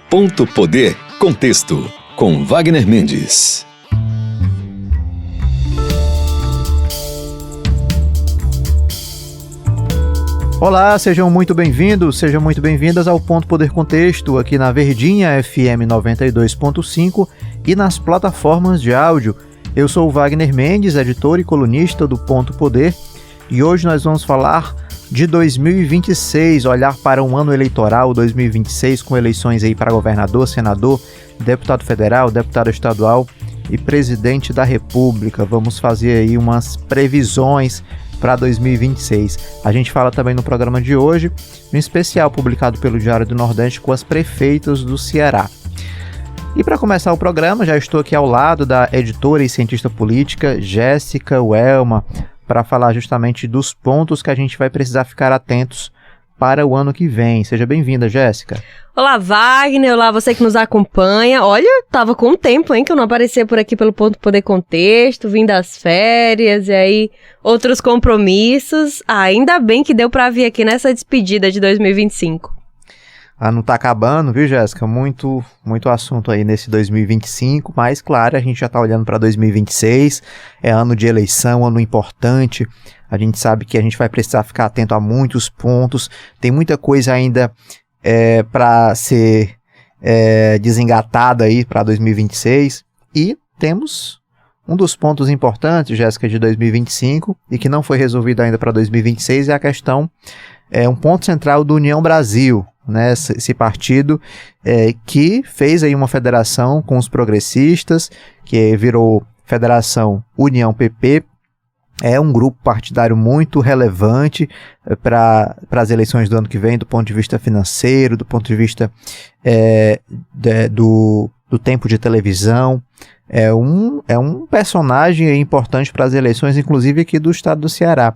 Ponto Poder Contexto, com Wagner Mendes. Olá, sejam muito bem-vindos, sejam muito bem-vindas ao Ponto Poder Contexto, aqui na Verdinha FM 92.5 e nas plataformas de áudio. Eu sou o Wagner Mendes, editor e colunista do Ponto Poder, e hoje nós vamos falar de 2026, olhar para um ano eleitoral, 2026, com eleições aí para governador, senador, deputado federal, deputado estadual e presidente da República. Vamos fazer aí umas previsões para 2026. A gente fala também no programa de hoje, um especial publicado pelo Diário do Nordeste com as prefeitas do Ceará. E para começar o programa, já estou aqui ao lado da editora e cientista política Jéssica Welma, para falar justamente dos pontos que a gente vai precisar ficar atentos para o ano que vem. Seja bem-vinda, Jéssica. Olá, Wagner. Olá, você que nos acompanha. Olha, tava com um tempo, hein, que eu não aparecia por aqui pelo Ponto Poder Contexto, vim das férias e aí outros compromissos. Ainda bem que deu para vir aqui nessa despedida de 2025. Não tá acabando, viu, Jéssica? Muito assunto aí nesse 2025, mas, claro, a gente já tá olhando para 2026, é ano de eleição, ano importante, a gente sabe que a gente vai precisar ficar atento a muitos pontos, tem muita coisa ainda para ser desengatada aí para 2026, e temos um dos pontos importantes, Jéssica, de 2025, e que não foi resolvido ainda para 2026, é a questão, um ponto central do União Brasil, né, esse partido que fez aí uma federação com os progressistas, que virou Federação União PP, é um grupo partidário muito relevante para as eleições do ano que vem, do ponto de vista financeiro, do ponto de vista do tempo de televisão. É um personagem importante para as eleições, inclusive aqui do estado do Ceará,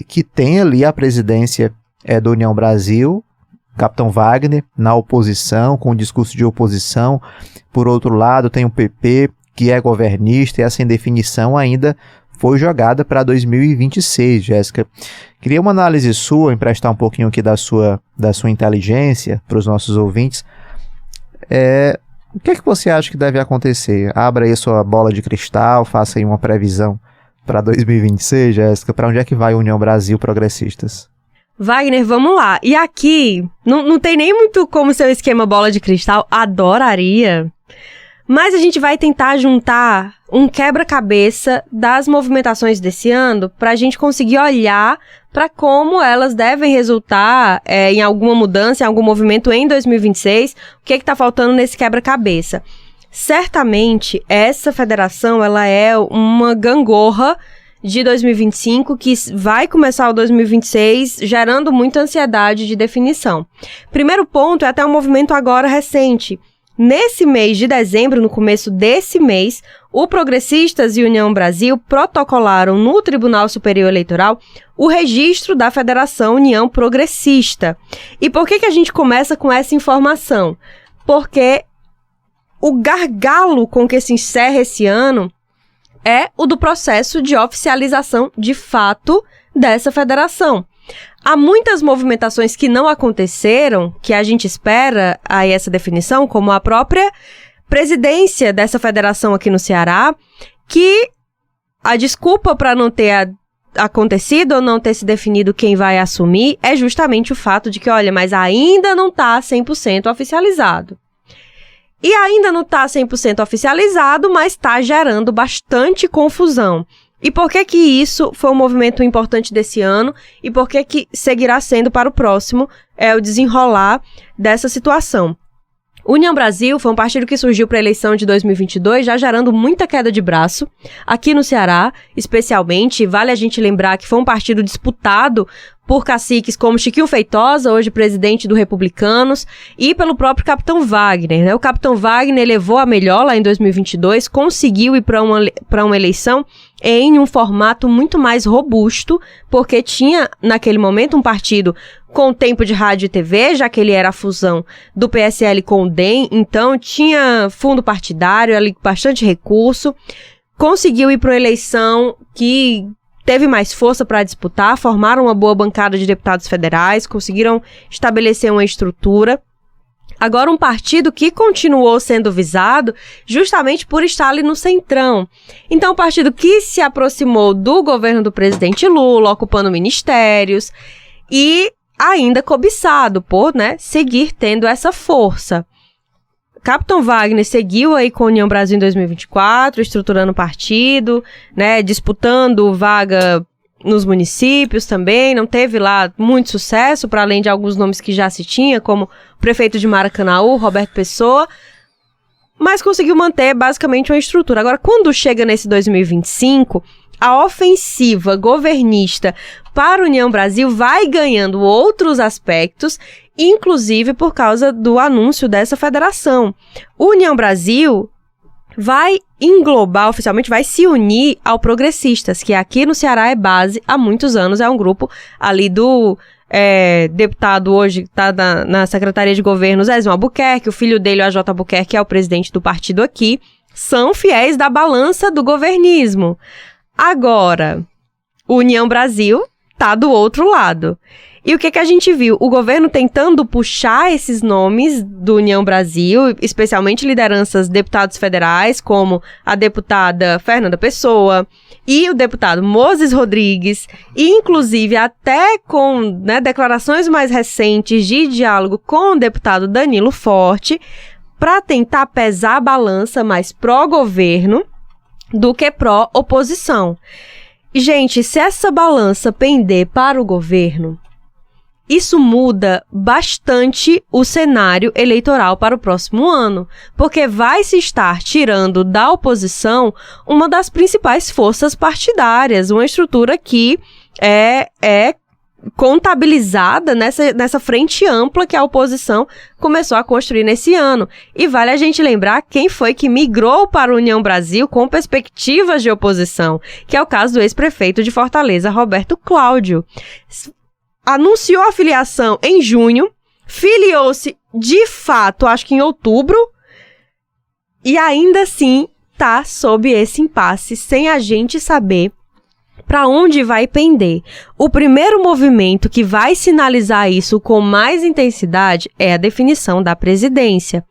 que tem ali a presidência do União Brasil, Capitão Wagner, na oposição, com o discurso de oposição. Por outro lado, tem o PP, que é governista, e essa indefinição ainda foi jogada para 2026, Jéssica. Queria uma análise sua, emprestar um pouquinho aqui da sua inteligência para os nossos ouvintes. O que é que você acha que deve acontecer? Abra aí a sua bola de cristal, faça aí uma previsão para 2026, Jéssica. Para onde é que vai a União Brasil Progressistas? Wagner, vamos lá. E aqui, não tem nem muito como seu esquema bola de cristal, adoraria. Mas a gente vai tentar juntar um quebra-cabeça das movimentações desse ano para a gente conseguir olhar para como elas devem resultar em alguma mudança, em algum movimento em 2026. O que está faltando nesse quebra-cabeça? Certamente, essa federação ela é uma gangorra de 2025, que vai começar o 2026 gerando muita ansiedade de definição. Primeiro ponto é até um movimento agora recente. Nesse mês de dezembro, no começo desse mês, o Progressistas e União Brasil protocolaram no Tribunal Superior Eleitoral o registro da Federação União Progressista. E por que a gente começa com essa informação? Porque o gargalo com que se encerra esse ano é o do processo de oficialização de fato dessa federação. Há muitas movimentações que não aconteceram, que a gente espera aí essa definição, como a própria presidência dessa federação aqui no Ceará, que a desculpa para não ter acontecido ou não ter se definido quem vai assumir é justamente o fato de que, olha, mas ainda não está 100% oficializado. E ainda não está 100% oficializado, mas está gerando bastante confusão. E por que isso foi um movimento importante desse ano e por que seguirá sendo para o próximo o desenrolar dessa situação? União Brasil foi um partido que surgiu para a eleição de 2022, já gerando muita queda de braço. Aqui no Ceará, especialmente, vale a gente lembrar que foi um partido disputado por caciques como Chiquinho Feitosa, hoje presidente do Republicanos, e pelo próprio Capitão Wagner, né? O Capitão Wagner levou a melhor lá em 2022, conseguiu ir para uma eleição em um formato muito mais robusto, porque tinha, naquele momento, um partido com tempo de rádio e TV, já que ele era a fusão do PSL com o DEM, então tinha fundo partidário, ali bastante recurso, conseguiu ir para uma eleição que teve mais força para disputar, formaram uma boa bancada de deputados federais, conseguiram estabelecer uma estrutura. Agora, um partido que continuou sendo visado justamente por estar ali no centrão. Então, um partido que se aproximou do governo do presidente Lula, ocupando ministérios e ainda cobiçado por, seguir tendo essa força. Capitão Wagner seguiu aí com a União Brasil em 2024, estruturando o partido, disputando vaga nos municípios também, não teve lá muito sucesso, para além de alguns nomes que já se tinha, como o prefeito de Maracanaú, Roberto Pessoa, mas conseguiu manter basicamente uma estrutura. Agora, quando chega nesse 2025, a ofensiva governista para a União Brasil vai ganhando outros aspectos, inclusive por causa do anúncio dessa federação. O União Brasil vai englobar, oficialmente, vai se unir ao Progressistas, que aqui no Ceará é base há muitos anos, é um grupo ali do deputado hoje, que está na Secretaria de Governo, Zezinho Albuquerque, o filho dele, o AJ Albuquerque, é o presidente do partido aqui, são fiéis da balança do governismo. Agora, o União Brasil está do outro lado. E o que a gente viu? O governo tentando puxar esses nomes do União Brasil, especialmente lideranças deputados federais, como a deputada Fernanda Pessoa e o deputado Moses Rodrigues, e inclusive até com declarações mais recentes de diálogo com o deputado Danilo Forte, para tentar pesar a balança mais pró-governo do que pró-oposição. Gente, se essa balança pender para o governo, isso muda bastante o cenário eleitoral para o próximo ano, porque vai se estar tirando da oposição uma das principais forças partidárias, uma estrutura que é contabilizada nessa frente ampla que a oposição começou a construir nesse ano. E vale a gente lembrar quem foi que migrou para a União Brasil com perspectivas de oposição, que é o caso do ex-prefeito de Fortaleza, Roberto Cláudio. Anunciou a filiação em junho, filiou-se de fato, acho que em outubro, e ainda assim tá sob esse impasse, sem a gente saber para onde vai pender. O primeiro movimento que vai sinalizar isso com mais intensidade é a definição da presidência.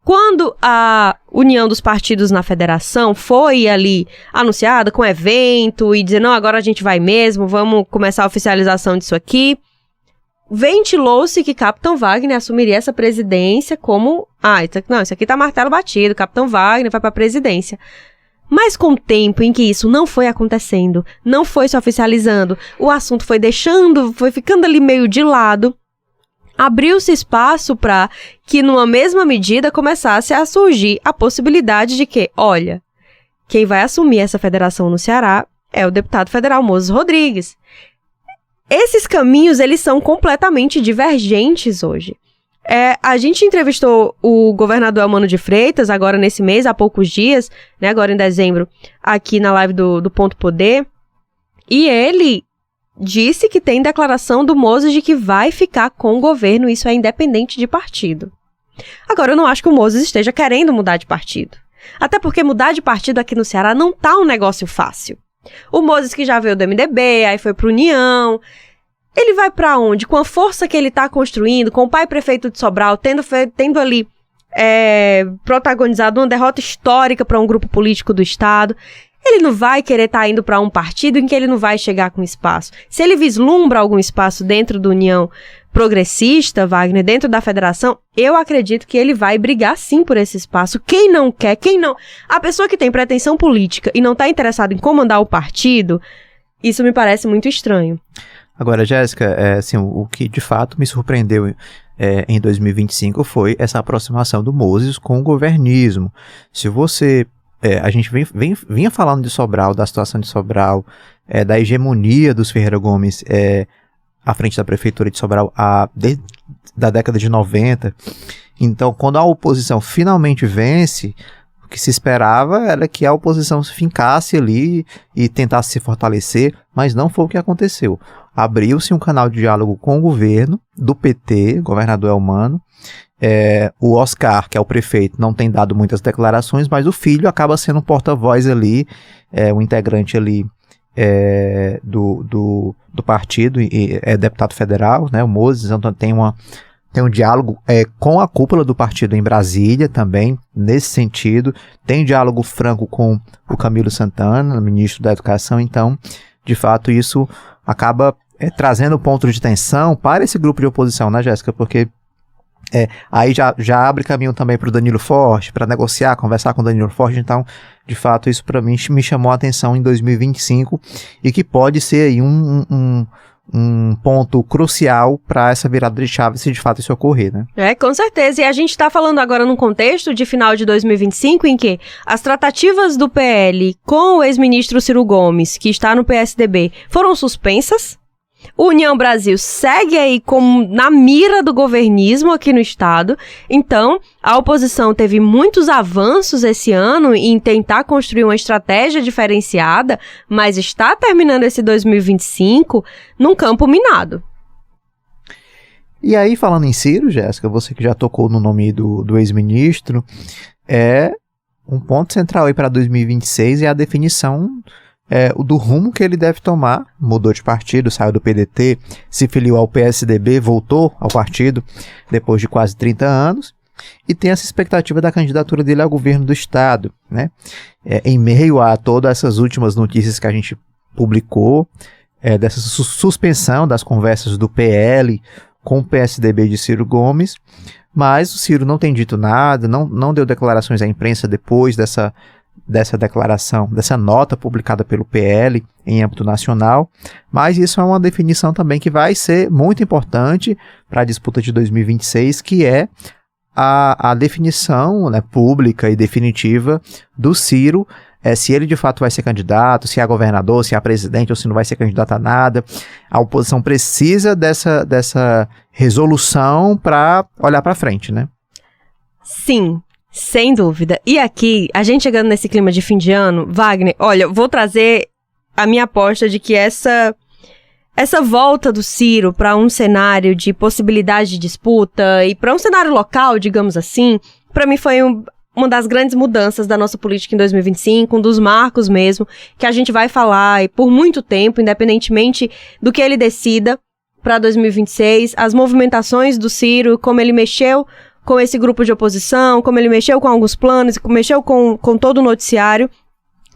Quando a união dos partidos na federação foi ali anunciada com evento e dizer, não, agora a gente vai mesmo, vamos começar a oficialização disso aqui, ventilou-se que Capitão Wagner assumiria essa presidência como, isso aqui tá martelo batido, Capitão Wagner vai para a presidência. Mas com o tempo em que isso não foi acontecendo, não foi se oficializando, o assunto foi ficando ali meio de lado, abriu-se espaço para que, numa mesma medida, começasse a surgir a possibilidade de que, olha, quem vai assumir essa federação no Ceará é o deputado federal Moses Rodrigues. Esses caminhos, eles são completamente divergentes hoje. A gente entrevistou o governador Elmano de Freitas, agora nesse mês, há poucos dias, agora em dezembro, aqui na live do Ponto Poder, e ele disse que tem declaração do Moses de que vai ficar com o governo, isso é independente de partido. Agora, eu não acho que o Moses esteja querendo mudar de partido. Até porque mudar de partido aqui no Ceará não tá um negócio fácil. O Moses que já veio do MDB, aí foi pro União, ele vai pra onde? Com a força que ele tá construindo, com o pai prefeito de Sobral, tendo ali protagonizado uma derrota histórica para um grupo político do Estado, ele não vai querer estar indo para um partido em que ele não vai chegar com espaço. Se ele vislumbra algum espaço dentro da União Progressista, Wagner, dentro da federação, eu acredito que ele vai brigar sim por esse espaço. Quem não quer, a pessoa que tem pretensão política e não está interessada em comandar o partido, isso me parece muito estranho. Agora, Jéssica, o que de fato me surpreendeu em 2025 foi essa aproximação do Moses com o governismo. Se você... a gente vinha falando de Sobral, da situação de Sobral, da hegemonia dos Ferreira Gomes à frente da prefeitura de Sobral desde da década de 90. Então, quando a oposição finalmente vence, o que se esperava era que a oposição se fincasse ali e tentasse se fortalecer, mas não foi o que aconteceu. Abriu-se um canal de diálogo com o governo do PT, governador Elmano. O Oscar, que é o prefeito, não tem dado muitas declarações, mas o filho acaba sendo um porta-voz ali, um integrante ali do partido, e é deputado federal, né, o Moses, então tem tem um diálogo com a cúpula do partido em Brasília também, nesse sentido. Tem diálogo franco com o Camilo Santana, ministro da Educação. Então, de fato, isso acaba trazendo ponto de tensão para esse grupo de oposição, né, Jéssica? Porque aí já abre caminho também para o Danilo Forte, para negociar, conversar com o Danilo Forte. Então, de fato, isso para mim me chamou a atenção em 2025 e que pode ser aí um ponto crucial para essa virada de chave, se de fato isso ocorrer, né? Com certeza. E a gente está falando agora num contexto de final de 2025 em que as tratativas do PL com o ex-ministro Ciro Gomes, que está no PSDB, foram suspensas. O União Brasil segue aí como na mira do governismo aqui no estado. Então, a oposição teve muitos avanços esse ano em tentar construir uma estratégia diferenciada, mas está terminando esse 2025 num campo minado. E aí, falando em Ciro, Jéssica, você que já tocou no nome do ex-ministro, um ponto central aí para 2026 é a definição do rumo que ele deve tomar. Mudou de partido, saiu do PDT, se filiou ao PSDB, voltou ao partido depois de quase 30 anos e tem essa expectativa da candidatura dele ao governo do estado, né? Em meio a todas essas últimas notícias que a gente publicou, dessa suspensão das conversas do PL com o PSDB de Ciro Gomes, mas o Ciro não tem dito nada, não deu declarações à imprensa depois dessa declaração, dessa nota publicada pelo PL em âmbito nacional, mas isso é uma definição também que vai ser muito importante para a disputa de 2026, que é a definição, né, pública e definitiva do Ciro, se ele de fato vai ser candidato, se é governador, se é presidente ou se não vai ser candidato a nada. A oposição precisa dessa resolução para olhar para frente, né? Sim. Sem dúvida. E aqui, a gente chegando nesse clima de fim de ano, Wagner, olha, vou trazer a minha aposta de que essa volta do Ciro para um cenário de possibilidade de disputa e para um cenário local, digamos assim, para mim foi uma das grandes mudanças da nossa política em 2025, um dos marcos mesmo, que a gente vai falar e por muito tempo, independentemente do que ele decida para 2026, as movimentações do Ciro, como ele mexeu com esse grupo de oposição, como ele mexeu com alguns planos, mexeu com todo o noticiário,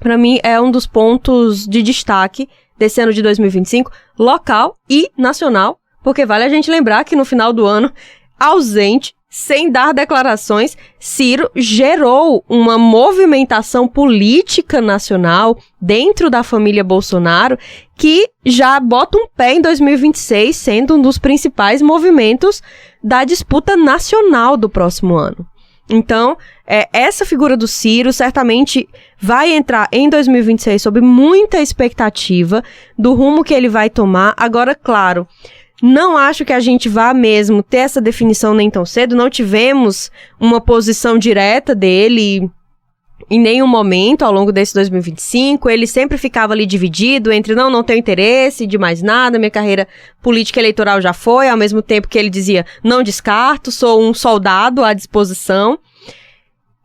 para mim é um dos pontos de destaque desse ano de 2025, local e nacional, porque vale a gente lembrar que no final do ano, ausente, sem dar declarações, Ciro gerou uma movimentação política nacional dentro da família Bolsonaro que já bota um pé em 2026, sendo um dos principais movimentos da disputa nacional do próximo ano. Então, essa figura do Ciro certamente vai entrar em 2026 sob muita expectativa do rumo que ele vai tomar. Agora, claro, não acho que a gente vá mesmo ter essa definição nem tão cedo. Não tivemos uma posição direta dele em nenhum momento ao longo desse 2025. Ele sempre ficava ali dividido entre não tenho interesse de mais nada, minha carreira política eleitoral já foi, ao mesmo tempo que ele dizia, não descarto, sou um soldado à disposição.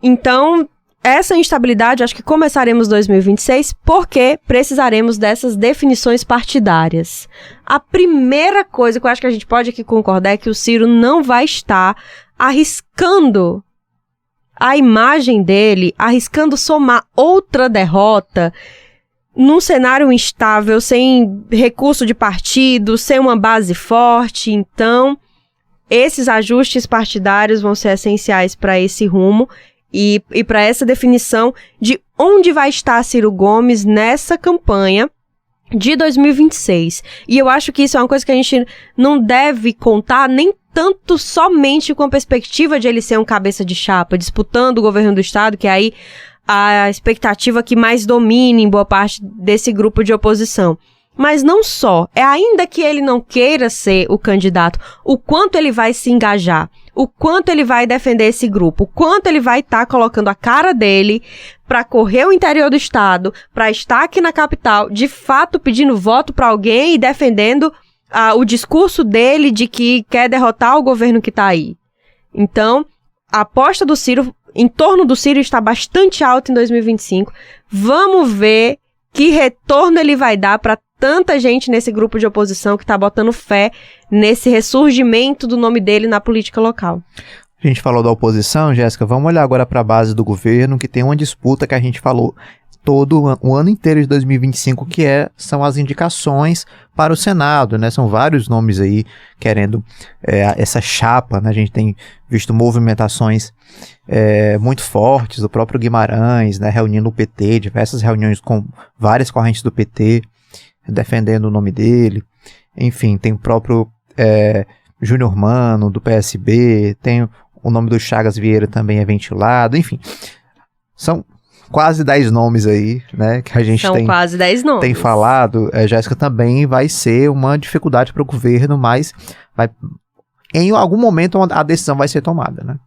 Então, essa instabilidade, acho que começaremos 2026 porque precisaremos dessas definições partidárias. A primeira coisa que eu acho que a gente pode aqui concordar é que o Ciro não vai estar arriscando a imagem dele, arriscando somar outra derrota num cenário instável, sem recurso de partido, sem uma base forte. Então, esses ajustes partidários vão ser essenciais para esse rumo e para essa definição de onde vai estar Ciro Gomes nessa campanha de 2026. E eu acho que isso é uma coisa que a gente não deve contar nem tanto somente com a perspectiva de ele ser um cabeça de chapa, disputando o governo do estado, que é aí a expectativa que mais domina em boa parte desse grupo de oposição. Mas não só, ainda que ele não queira ser o candidato, o quanto ele vai se engajar, o quanto ele vai defender esse grupo, o quanto ele vai estar colocando a cara dele para correr o interior do estado, para estar aqui na capital, de fato pedindo voto para alguém e defendendo o discurso dele de que quer derrotar o governo que está aí. Então, a aposta do Ciro, em torno do Ciro, está bastante alta em 2025. Vamos ver que retorno ele vai dar para tanta gente nesse grupo de oposição que tá botando fé nesse ressurgimento do nome dele na política local. A gente falou da oposição, Jéssica, vamos olhar agora para a base do governo, que tem uma disputa que a gente falou todo o ano inteiro de 2025, que são as indicações para o Senado, né? São vários nomes aí querendo essa chapa, né? A gente tem visto movimentações muito fortes, o próprio Guimarães, né? Reunindo o PT, diversas reuniões com várias correntes do PT, defendendo o nome dele. Enfim, tem o próprio Júnior Mano, do PSB, tem o nome do Chagas Vieira também é ventilado, enfim. São quase 10 nomes aí, né, que a gente quase 10 nomes. Tem falado. Jéssica, também vai ser uma dificuldade para o governo, mas em algum momento a decisão vai ser tomada, né?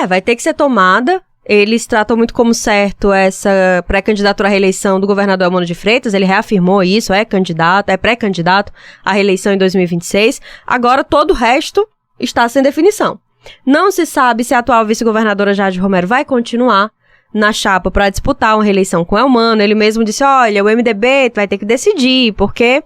Vai ter que ser tomada. Eles tratam muito como certo essa pré-candidatura à reeleição do governador Elmano de Freitas. Ele reafirmou isso, é pré-candidato à reeleição em 2026. Agora, todo o resto está sem definição. Não se sabe se a atual vice-governadora Jade Romero vai continuar na chapa para disputar uma reeleição com Elmano. Ele mesmo disse, olha, o MDB vai ter que decidir, porque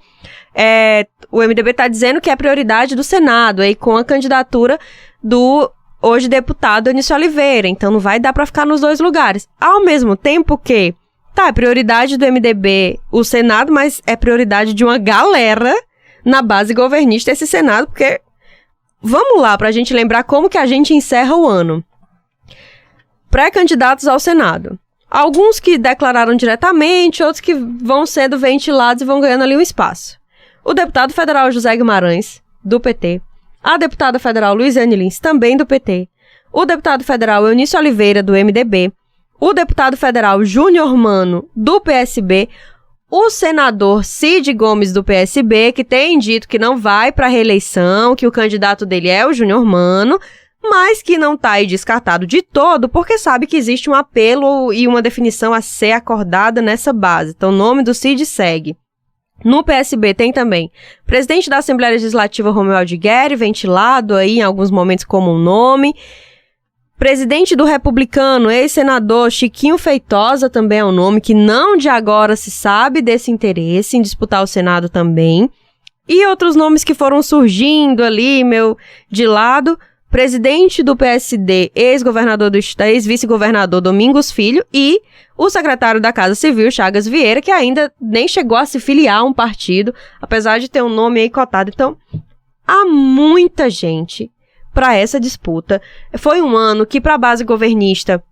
o MDB está dizendo que é prioridade do Senado, aí com a candidatura do hoje deputado Anísio Oliveira, então não vai dar para ficar nos dois lugares. Ao mesmo tempo que, é prioridade do MDB o Senado, mas é prioridade de uma galera na base governista esse Senado, porque vamos lá, pra gente lembrar como que a gente encerra o ano. Pré-candidatos ao Senado. Alguns que declararam diretamente, outros que vão sendo ventilados e vão ganhando ali um espaço. O deputado federal José Guimarães, do PT. A deputada federal Luiziane Lins, também do PT. O deputado federal Eunício Oliveira, do MDB. O deputado federal Júnior Mano, do PSB. O senador Cid Gomes, do PSB, que tem dito que não vai para a reeleição, que o candidato dele é o Júnior Mano, mas que não está aí descartado de todo, porque sabe que existe um apelo e uma definição a ser acordada nessa base. Então, o nome do Cid segue. No PSB tem também presidente da Assembleia Legislativa Romeu Aldigueri, ventilado aí em alguns momentos como um nome. Presidente do Republicano, ex-senador Chiquinho Feitosa também é um nome que não de agora se sabe desse interesse em disputar o Senado também. E outros nomes que foram surgindo ali, de lado. Presidente do PSD, ex-governador do Estado, ex-vice-governador Domingos Filho e o secretário da Casa Civil, Chagas Vieira, que ainda nem chegou a se filiar a um partido, apesar de ter um nome aí cotado. Então, há muita gente para essa disputa. Foi um ano que, para a base governista,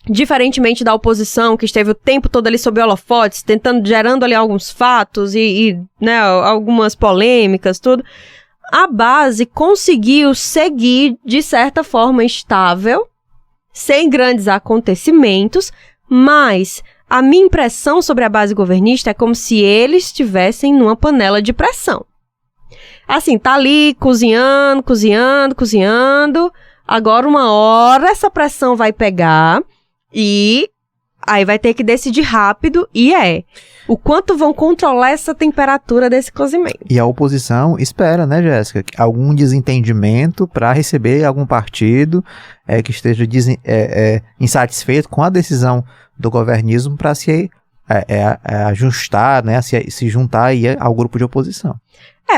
diferentemente da oposição, que esteve o tempo todo ali sob holofotes, gerando ali alguns fatos e algumas polêmicas, tudo, a base conseguiu seguir de certa forma estável, sem grandes acontecimentos, mas a minha impressão sobre a base governista é como se eles estivessem numa panela de pressão. Assim, tá ali cozinhando, agora uma hora essa pressão vai pegar e aí vai ter que decidir rápido o quanto vão controlar essa temperatura desse cozimento. E a oposição espera, né, Jéssica, algum desentendimento para receber algum partido que esteja insatisfeito com a decisão do governismo para se ajustar, né, se juntar aí ao grupo de oposição.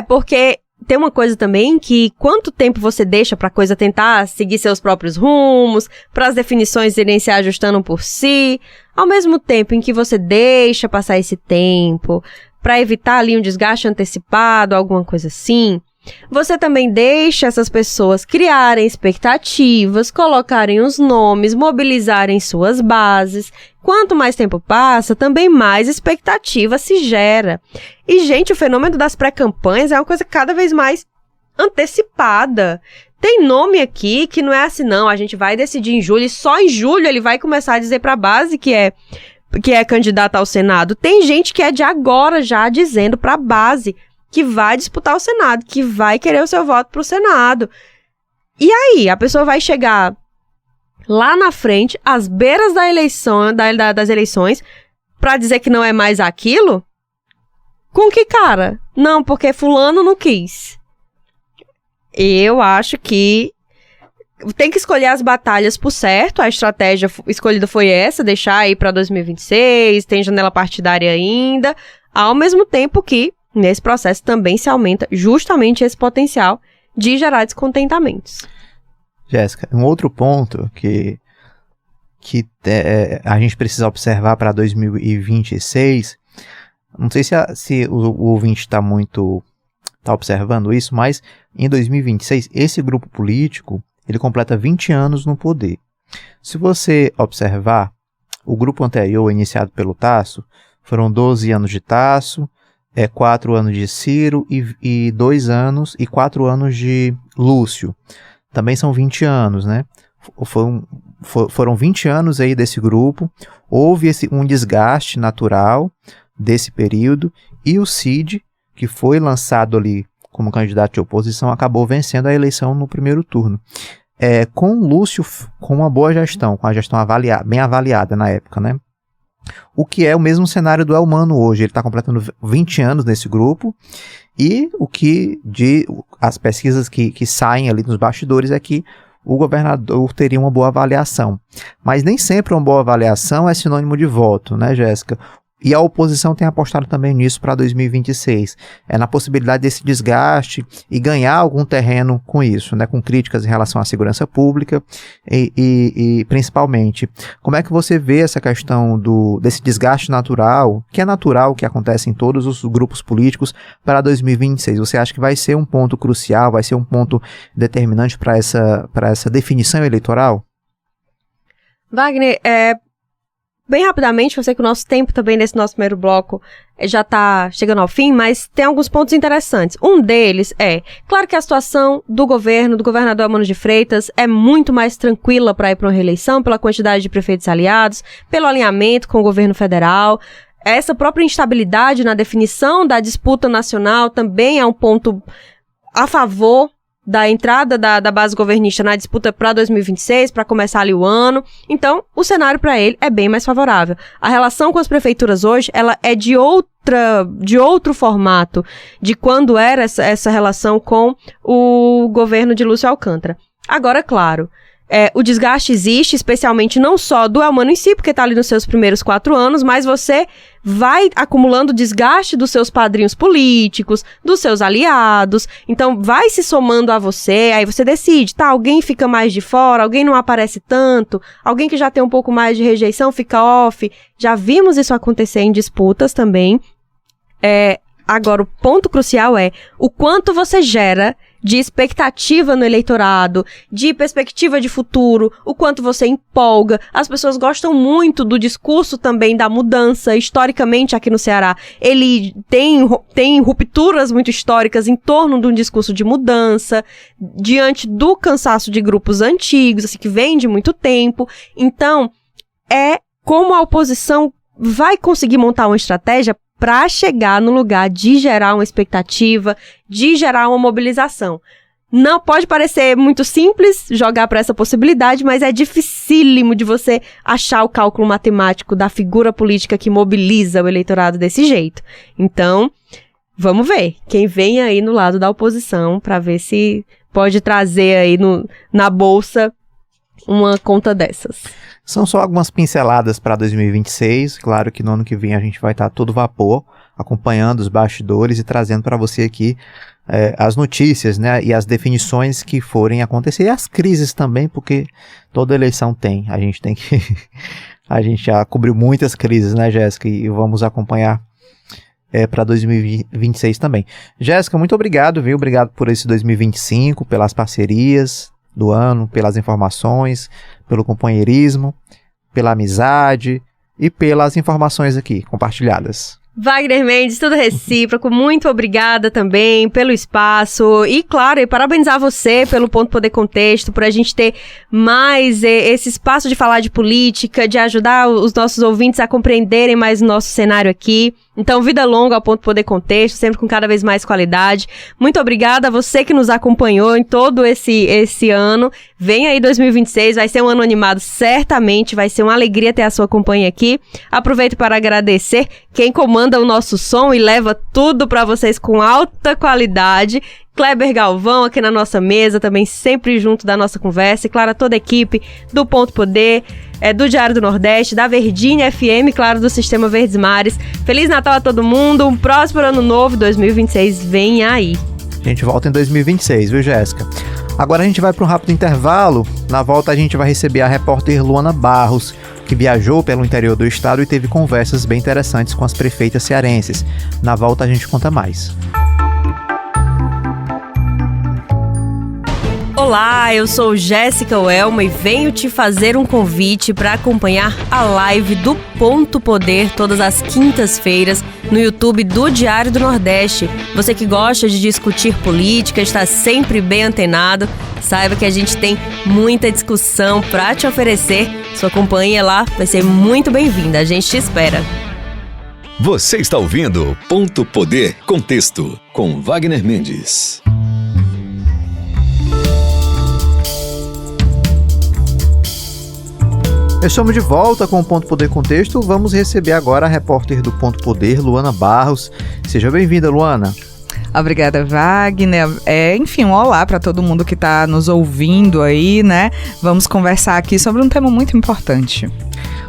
Porque tem uma coisa também que quanto tempo você deixa para a coisa tentar seguir seus próprios rumos, para as definições irem se ajustando por si, ao mesmo tempo em que você deixa passar esse tempo para evitar ali um desgaste antecipado, alguma coisa assim, você também deixa essas pessoas criarem expectativas, colocarem os nomes, mobilizarem suas bases. Quanto mais tempo passa, também mais expectativa se gera. E, gente, o fenômeno das pré-campanhas é uma coisa cada vez mais antecipada. Tem nome aqui que não é assim, não, a gente vai decidir em julho, e só em julho ele vai começar a dizer para a base que é candidata ao Senado. Tem gente que é de agora já dizendo para a base que vai disputar o Senado, que vai querer o seu voto para o Senado. E aí, a pessoa vai chegar lá na frente, às beiras da eleição, das eleições, para dizer que não é mais aquilo? Com que cara? Não, porque fulano não quis. Eu acho que tem que escolher as batalhas por certo, a estratégia escolhida foi essa, deixar aí para 2026, tem janela partidária ainda, ao mesmo tempo que nesse processo também se aumenta justamente esse potencial de gerar descontentamentos. Jéssica, um outro ponto que a gente precisa observar para 2026, não sei se o ouvinte está observando isso, mas em 2026, esse grupo político, ele completa 20 anos no poder. Se você observar, o grupo anterior, iniciado pelo Tasso, foram 12 anos de Tasso, 4 anos de Ciro e 2 anos e 4 anos de Lúcio. Também são 20 anos, né? Foram 20 anos aí desse grupo, houve um desgaste natural desse período, e o Cid, que foi lançado ali como candidato de oposição, acabou vencendo a eleição no primeiro turno. Com o Lúcio, com uma boa gestão, com a gestão bem avaliada na época, né? O que é o mesmo cenário do Elmano hoje, ele está completando 20 anos nesse grupo, e as pesquisas que saem ali nos bastidores é que o governador teria uma boa avaliação. Mas nem sempre uma boa avaliação é sinônimo de voto, né, Jéssica? E a oposição tem apostado também nisso para 2026. Na possibilidade desse desgaste e ganhar algum terreno com isso, né? Com críticas em relação à segurança pública e principalmente, como é que você vê essa questão desse desgaste natural, que é natural, que acontece em todos os grupos políticos, para 2026? Você acha que vai ser um ponto crucial, vai ser um ponto determinante para essa definição eleitoral? Wagner, bem rapidamente, eu sei que o nosso tempo também nesse nosso primeiro bloco já está chegando ao fim, mas tem alguns pontos interessantes. Um deles claro que a situação do governador Elmano de Freitas é muito mais tranquila para ir para uma reeleição, pela quantidade de prefeitos aliados, pelo alinhamento com o governo federal. Essa própria instabilidade na definição da disputa nacional também é um ponto a favor da entrada da base governista na disputa para 2026, para começar ali o ano. Então, o cenário para ele é bem mais favorável. A relação com as prefeituras hoje, ela é de outro formato de quando era essa relação com o governo de Lúcio Alcântara. Agora, claro, o desgaste existe, especialmente não só do Elmano em si, porque está ali nos seus primeiros 4 anos, mas você vai acumulando desgaste dos seus padrinhos políticos, dos seus aliados, então vai se somando a você, aí você decide, alguém fica mais de fora, alguém não aparece tanto, alguém que já tem um pouco mais de rejeição fica off, já vimos isso acontecer em disputas também. Agora, o ponto crucial é o quanto você gera de expectativa no eleitorado, de perspectiva de futuro, o quanto você empolga. As pessoas gostam muito do discurso também da mudança. Historicamente, aqui no Ceará, ele tem rupturas muito históricas em torno de um discurso de mudança, diante do cansaço de grupos antigos, assim, que vem de muito tempo. Então, como a oposição vai conseguir montar uma estratégia para chegar no lugar de gerar uma expectativa, de gerar uma mobilização. Não pode parecer muito simples jogar para essa possibilidade, mas é dificílimo de você achar o cálculo matemático da figura política que mobiliza o eleitorado desse jeito. Então, vamos ver quem vem aí no lado da oposição para ver se pode trazer aí na bolsa uma conta dessas. São só algumas pinceladas para 2026, claro que no ano que vem a gente vai estar todo vapor, acompanhando os bastidores e trazendo para você aqui as notícias, né, e as definições que forem acontecer, e as crises também, porque toda eleição a gente já cobriu muitas crises, né, Jéssica, e vamos acompanhar para 2026 também. Jéssica, muito obrigado, viu? Obrigado por esse 2025, pelas parcerias do ano, pelas informações, pelo companheirismo, pela amizade e pelas informações aqui compartilhadas. Wagner Mendes, tudo recíproco, muito obrigada também pelo espaço e, claro, parabenizar você pelo Ponto Poder Contexto, por a gente ter mais esse espaço de falar de política, de ajudar os nossos ouvintes a compreenderem mais o nosso cenário aqui. Então, vida longa ao Ponto Poder Contexto, sempre com cada vez mais qualidade. Muito obrigada a você que nos acompanhou em todo esse ano. Vem aí 2026, vai ser um ano animado, certamente, vai ser uma alegria ter a sua companhia aqui. Aproveito para agradecer quem comanda o nosso som e leva tudo para vocês com alta qualidade. Kleber Galvão aqui na nossa mesa, também sempre junto da nossa conversa. E claro, toda a equipe do Ponto Poder. do Diário do Nordeste, da Verdinha FM, claro, do Sistema Verdes Mares. Feliz Natal a todo mundo, um próspero ano novo, 2026 vem aí. A gente volta em 2026, viu, Jéssica? Agora a gente vai para um rápido intervalo. Na volta a gente vai receber a repórter Luana Barros, que viajou pelo interior do estado e teve conversas bem interessantes com as prefeitas cearenses. Na volta a gente conta mais. Olá, eu sou Jéssica Welma e venho te fazer um convite para acompanhar a live do Ponto Poder todas as quintas-feiras no YouTube do Diário do Nordeste. Você que gosta de discutir política, está sempre bem antenado, saiba que a gente tem muita discussão para te oferecer. Sua companhia lá vai ser muito bem-vinda, a gente te espera. Você está ouvindo Ponto Poder Contexto, com Wagner Mendes. Estamos de volta com o Ponto Poder Contexto. Vamos receber agora a repórter do Ponto Poder, Luana Barros. Seja bem-vinda, Luana. Obrigada, Wagner. Enfim, um olá para todo mundo que está nos ouvindo aí, né? Vamos conversar aqui sobre um tema muito importante.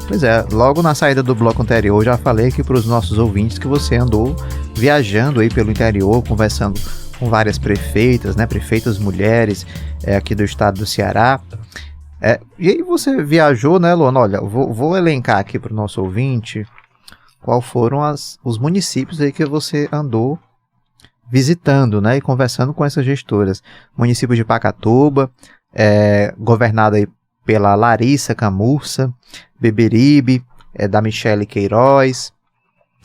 Pois é, logo na saída do bloco anterior, já falei aqui para os nossos ouvintes que você andou viajando aí pelo interior, conversando com várias prefeitas, né? Prefeitas mulheres aqui do estado do Ceará. E aí você viajou, né, Luana? Olha, vou elencar aqui para o nosso ouvinte qual foram os municípios aí que você andou visitando, né, e conversando com essas gestoras. Município de Pacatuba, governado aí pela Larissa Camurça, Beberibe, da Michele Queiroz,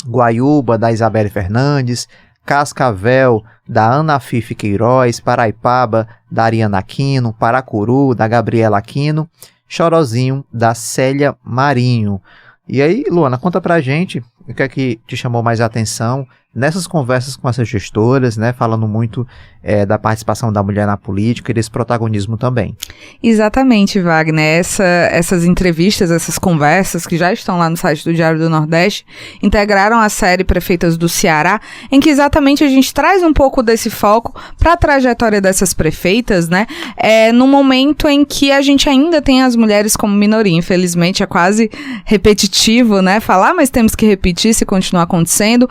Guaiúba, da Isabelle Fernandes, Cascavel, da Ana Fife Queiroz, Paraipaba, da Ariana Aquino, Paracuru, da Gabriela Aquino, Chorozinho, da Célia Marinho. E aí, Luana, conta pra gente o que é que te chamou mais a atenção nessas conversas com essas gestoras, né, falando muito da participação da mulher na política e desse protagonismo também. Exatamente, Wagner. Essas entrevistas, essas conversas que já estão lá no site do Diário do Nordeste, integraram a série Prefeitas do Ceará, em que exatamente a gente traz um pouco desse foco para a trajetória dessas prefeitas, né, no momento em que a gente ainda tem as mulheres como minoria. Infelizmente é quase repetitivo, né, falar, mas temos que repetir se continuar acontecendo.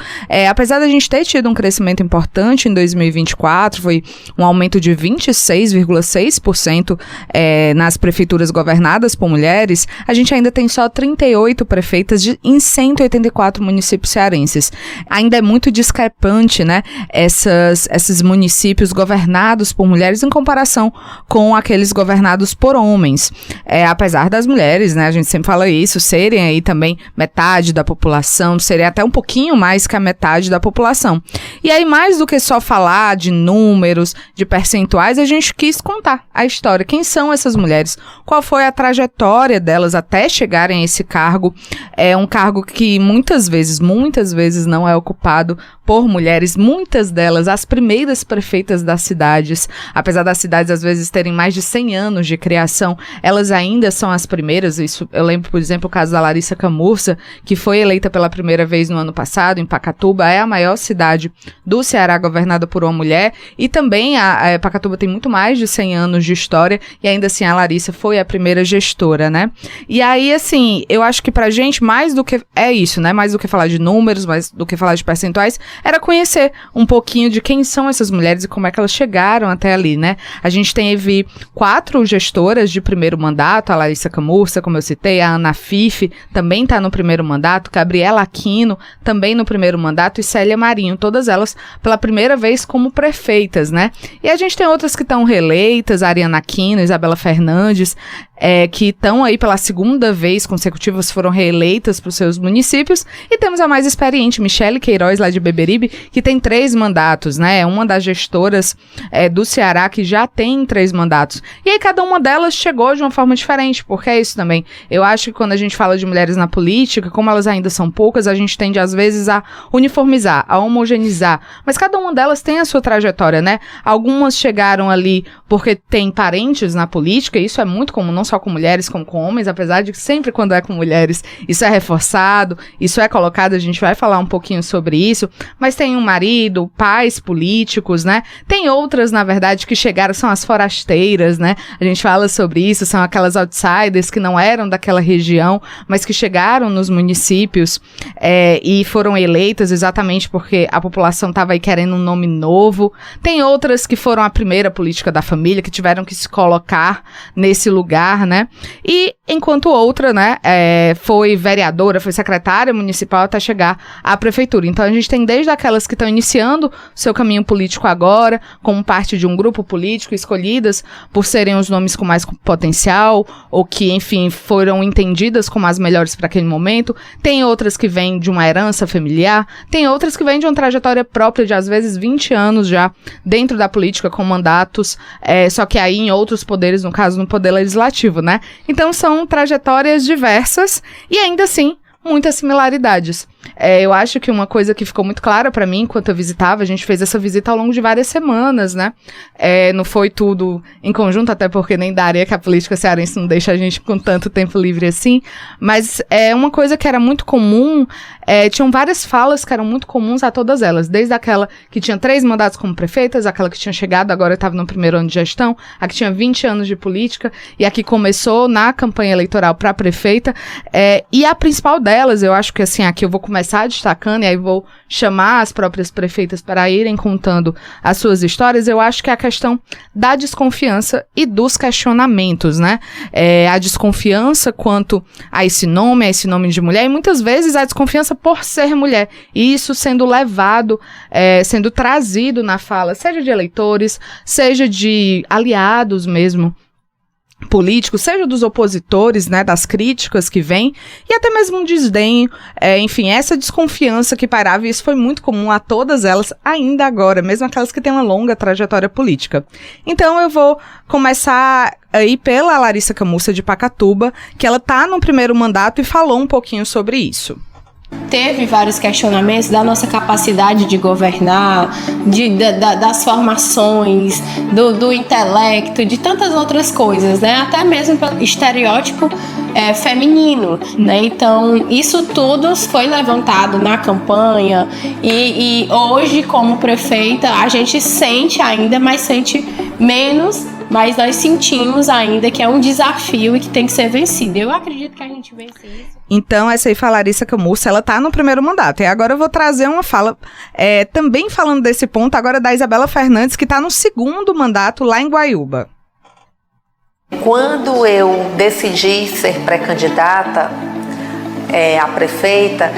Apesar da gente ter tido um crescimento importante em 2024, foi um aumento de 26,6% nas prefeituras governadas por mulheres, a gente ainda tem só 38 prefeitas em 184 municípios cearenses. Ainda é muito discrepante, né, esses municípios governados por mulheres em comparação com aqueles governados por homens. Apesar das mulheres, né, a gente sempre fala isso, serem aí também metade da população, seria até um pouquinho mais que a metade da população. E aí, mais do que só falar de números, de percentuais, a gente quis contar a história. Quem são essas mulheres? Qual foi a trajetória delas até chegarem a esse cargo? É um cargo que muitas vezes não é ocupado por mulheres, muitas delas, as primeiras prefeitas das cidades, apesar das cidades às vezes terem mais de 100 anos de criação, elas ainda são as primeiras. Isso, eu lembro, por exemplo, o caso da Larissa Camurça, que foi eleita pela primeira vez no ano passado, em Pacatuba, é a maior cidade do Ceará governada por uma mulher, e também a Pacatuba tem muito mais de 100 anos de história, e ainda assim a Larissa foi a primeira gestora, né? E aí, assim, eu acho que pra gente, mais do que isso, né? Mais do que falar de números, mais do que falar de percentuais, era conhecer um pouquinho de quem são essas mulheres e como é que elas chegaram até ali, né? A gente teve 4 gestoras de primeiro mandato, a Larissa Camurça, como eu citei, a Ana Fife também está no primeiro mandato, Gabriela Aquino também no primeiro mandato e Célia Marinho, todas elas pela primeira vez como prefeitas, né? E a gente tem outras que estão reeleitas, a Ariana Aquino, Isabela Fernandes, que estão aí pela segunda vez consecutivas, foram reeleitas para os seus municípios, e temos a mais experiente, Michele Queiroz, lá de Beberibe, que tem 3 mandatos, né? É uma das gestoras do Ceará que já tem 3 mandatos. E aí cada uma delas chegou de uma forma diferente, porque é isso também. Eu acho que quando a gente fala de mulheres na política, como elas ainda são poucas, a gente tende às vezes a uniformizar, a homogeneizar, mas cada uma delas tem a sua trajetória, né? Algumas chegaram ali porque tem parentes na política, e isso é muito comum, não só com mulheres como com homens, apesar de que sempre quando é com mulheres isso é reforçado, isso é colocado, a gente vai falar um pouquinho sobre isso. mas tem um marido, pais políticos, né? Tem outras, na verdade, que chegaram, são as forasteiras, né? A gente fala sobre isso, são aquelas outsiders que não eram daquela região, mas que chegaram nos municípios e foram eleitas exatamente porque a população estava aí querendo um nome novo. Tem outras que foram a primeira política da família, que tiveram que se colocar nesse lugar, né? E enquanto outra, né, foi vereadora, foi secretária municipal até chegar à prefeitura. Então a gente tem desde aquelas que estão iniciando seu caminho político agora, como parte de um grupo político, escolhidas por serem os nomes com mais potencial, ou que, enfim, foram entendidas como as melhores para aquele momento. Tem outras que vêm de uma herança familiar, tem outras que vêm de uma trajetória própria de, às vezes, 20 anos já dentro da política, com mandatos, só que aí em outros poderes, no caso, no poder legislativo, né? Então são trajetórias diversas e ainda assim muitas similaridades. Eu acho que uma coisa que ficou muito clara pra mim enquanto eu visitava, a gente fez essa visita ao longo de várias semanas, né? Não foi tudo em conjunto, até porque nem daria que a política cearense não deixa a gente com tanto tempo livre assim, mas uma coisa que era muito comum, tinham várias falas que eram muito comuns a todas elas, desde aquela que tinha 3 mandatos como prefeitas, aquela que tinha chegado, agora estava no primeiro ano de gestão, a que tinha 20 anos de política, e a que começou na campanha eleitoral para prefeita, e a principal delas, eu acho que assim, aqui eu vou começar destacando, e aí vou chamar as próprias prefeitas para irem contando as suas histórias, eu acho que é a questão da desconfiança e dos questionamentos, né? A desconfiança quanto a esse nome de mulher, e muitas vezes a desconfiança por ser mulher, e isso sendo levado, sendo trazido na fala, seja de eleitores, seja de aliados mesmo, políticos, seja dos opositores, né, das críticas que vêm, e até mesmo um desdém, enfim, essa desconfiança que pairava, e isso foi muito comum a todas elas, ainda agora, mesmo aquelas que têm uma longa trajetória política. Então eu vou começar aí pela Larissa Camussa de Pacatuba, que ela tá no primeiro mandato e falou um pouquinho sobre isso. Teve vários questionamentos da nossa capacidade de governar, das formações, do intelecto, de tantas outras coisas, né? Até mesmo pelo estereótipo feminino, né? Então, isso tudo foi levantado na campanha e hoje, como prefeita, a gente sente ainda, mas sente menos, mas nós sentimos ainda que é um desafio e que tem que ser vencido. Eu acredito que a gente vence isso. Então, essa aí foi a Larissa Camussa, ela tá no primeiro mandato. E agora eu vou trazer uma fala, também falando desse ponto, agora da Isabela Fernandes, que tá no segundo mandato lá em Guaiúba. Quando eu decidi ser pré-candidata a prefeita,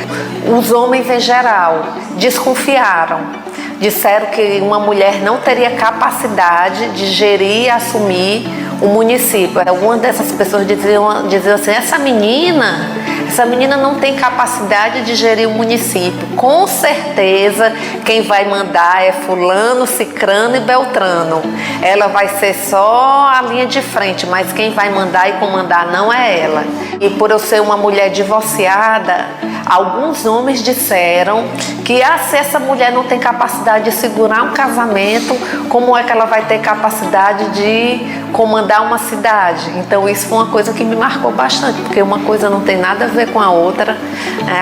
os homens em geral desconfiaram. Disseram que uma mulher não teria capacidade de gerir e assumir o município. Algumas dessas pessoas diziam assim, essa menina não tem capacidade de gerir o município. Com certeza quem vai mandar é fulano, cicrano e beltrano. Ela vai ser só a linha de frente, mas quem vai mandar e comandar não é ela. E por eu ser uma mulher divorciada, alguns homens disseram que se essa mulher não tem capacidade de segurar um casamento, como é que ela vai ter capacidade de comandar uma cidade? Então isso foi uma coisa que me marcou bastante, porque uma coisa não tem nada a ver com a outra,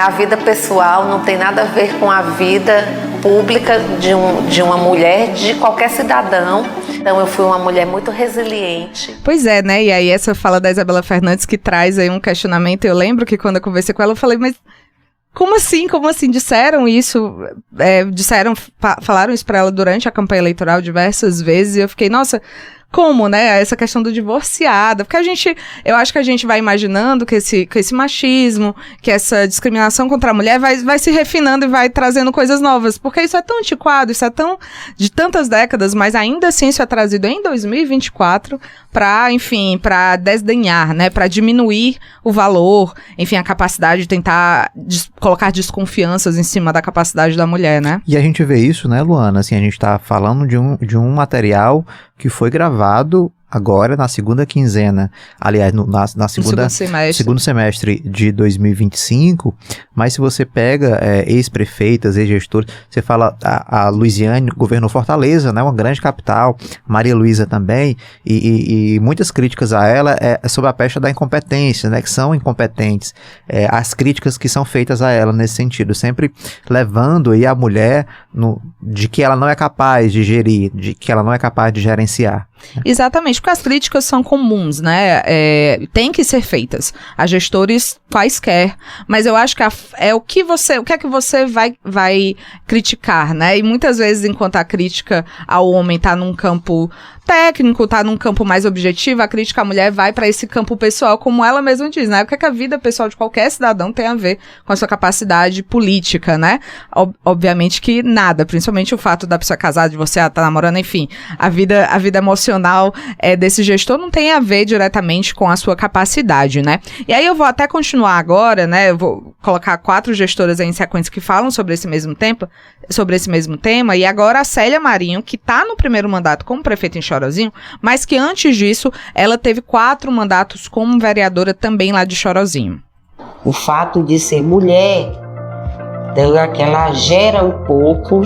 a vida pessoal não tem nada a ver com a vida pública de uma mulher, de qualquer cidadão. Então eu fui uma mulher muito resiliente. Pois é, né? E aí essa fala da Isabela Fernandes que traz aí um questionamento. Eu lembro que quando eu conversei com ela, eu falei, mas como assim? Como assim? Disseram isso, falaram isso pra ela durante a campanha eleitoral diversas vezes, e eu fiquei, nossa, como, né? Essa questão do divorciada, porque eu acho que a gente vai imaginando que esse machismo, que essa discriminação contra a mulher vai se refinando e vai trazendo coisas novas, porque isso é tão antiquado, isso é tão de tantas décadas, mas ainda assim isso é trazido em 2024 para desdenhar, né? Para diminuir o valor, enfim, a capacidade de tentar colocar desconfianças em cima da capacidade da mulher, né? E a gente vê isso, né, Luana? Assim, a gente tá falando de um material que foi gravado agora na segunda quinzena, aliás, na segundo semestre de 2025, mas se você pega ex-prefeitas, ex-gestores, você fala a Luiziane governou Fortaleza, né, uma grande capital, Maria Luísa também, e muitas críticas a ela é sobre a pecha da incompetência, né, que são incompetentes, as críticas que são feitas a ela nesse sentido, sempre levando aí a mulher de que ela não é capaz de gerir, de que ela não é capaz de gerenciar. Exatamente, porque as críticas são comuns, né? Tem que ser feitas. A gestores quaisquer, mas eu acho que o que é que você vai criticar, né? E muitas vezes, enquanto a crítica ao homem tá num campo técnico, tá num campo mais objetivo, a crítica à mulher vai para esse campo pessoal, como ela mesma diz, né? O que é que a vida pessoal de qualquer cidadão tem a ver com a sua capacidade política, né? Obviamente que nada, principalmente o fato da pessoa casada, de você estar namorando, enfim, a vida emocional desse gestor não tem a ver diretamente com a sua capacidade, né? E aí eu vou até continuar agora, né? Eu vou colocar 4 gestoras aí em sequência que falam sobre esse mesmo tema, e agora a Célia Marinho, que tá no primeiro mandato como prefeita em Chorozinho, mas que antes disso, ela teve 4 mandatos como vereadora também lá de Chorozinho. O fato de ser mulher, que ela gera um pouco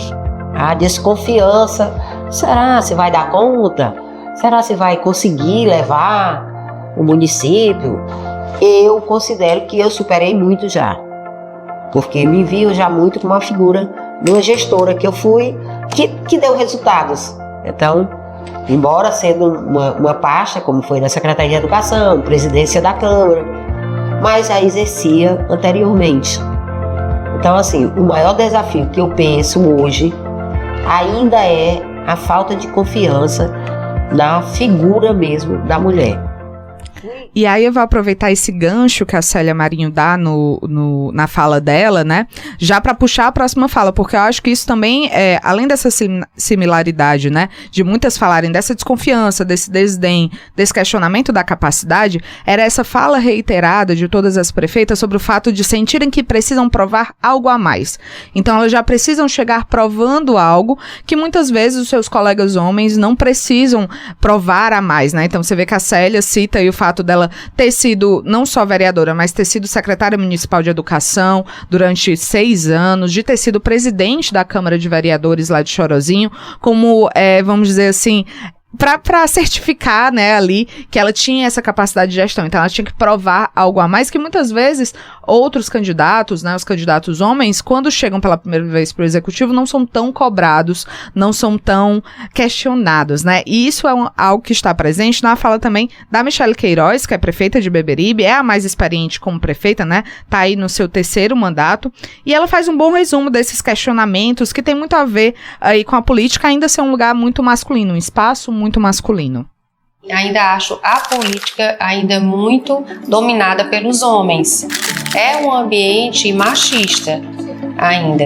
a desconfiança. Será que vai dar conta? Será que vai conseguir levar o município? Eu considero que eu superei muito já, porque me vi já muito como uma figura de uma gestora que eu fui, que deu resultados. Então, embora sendo uma pasta, como foi na Secretaria de Educação, presidência da Câmara, mas já exercia anteriormente. Então, assim, o maior desafio que eu penso hoje ainda é a falta de confiança na figura mesmo da mulher. E aí eu vou aproveitar esse gancho que a Célia Marinho dá na fala dela, né? Já para puxar a próxima fala, porque eu acho que isso também, além dessa similaridade, né? De muitas falarem dessa desconfiança, desse desdém, desse questionamento da capacidade, era essa fala reiterada de todas as prefeitas sobre o fato de sentirem que precisam provar algo a mais. Então elas já precisam chegar provando algo que muitas vezes os seus colegas homens não precisam provar a mais, né? Então você vê que a Célia cita aí o fato dela ter sido não só vereadora, mas ter sido secretária municipal de educação durante 6 anos, de ter sido presidente da Câmara de Vereadores lá de Chorozinho, como, vamos dizer assim, para certificar, né, ali, que ela tinha essa capacidade de gestão. Então ela tinha que provar algo a mais, que muitas vezes outros candidatos, né, os candidatos homens, quando chegam pela primeira vez para o executivo, não são tão cobrados, não são tão questionados, né, e isso é algo que está presente na fala também da Michelle Queiroz, que é prefeita de Beberibe, é a mais experiente como prefeita, né, tá aí no seu 3º mandato, e ela faz um bom resumo desses questionamentos que tem muito a ver aí com a política ainda ser um lugar muito masculino, um espaço muito masculino. Ainda acho a política ainda muito dominada pelos homens. É um ambiente machista ainda.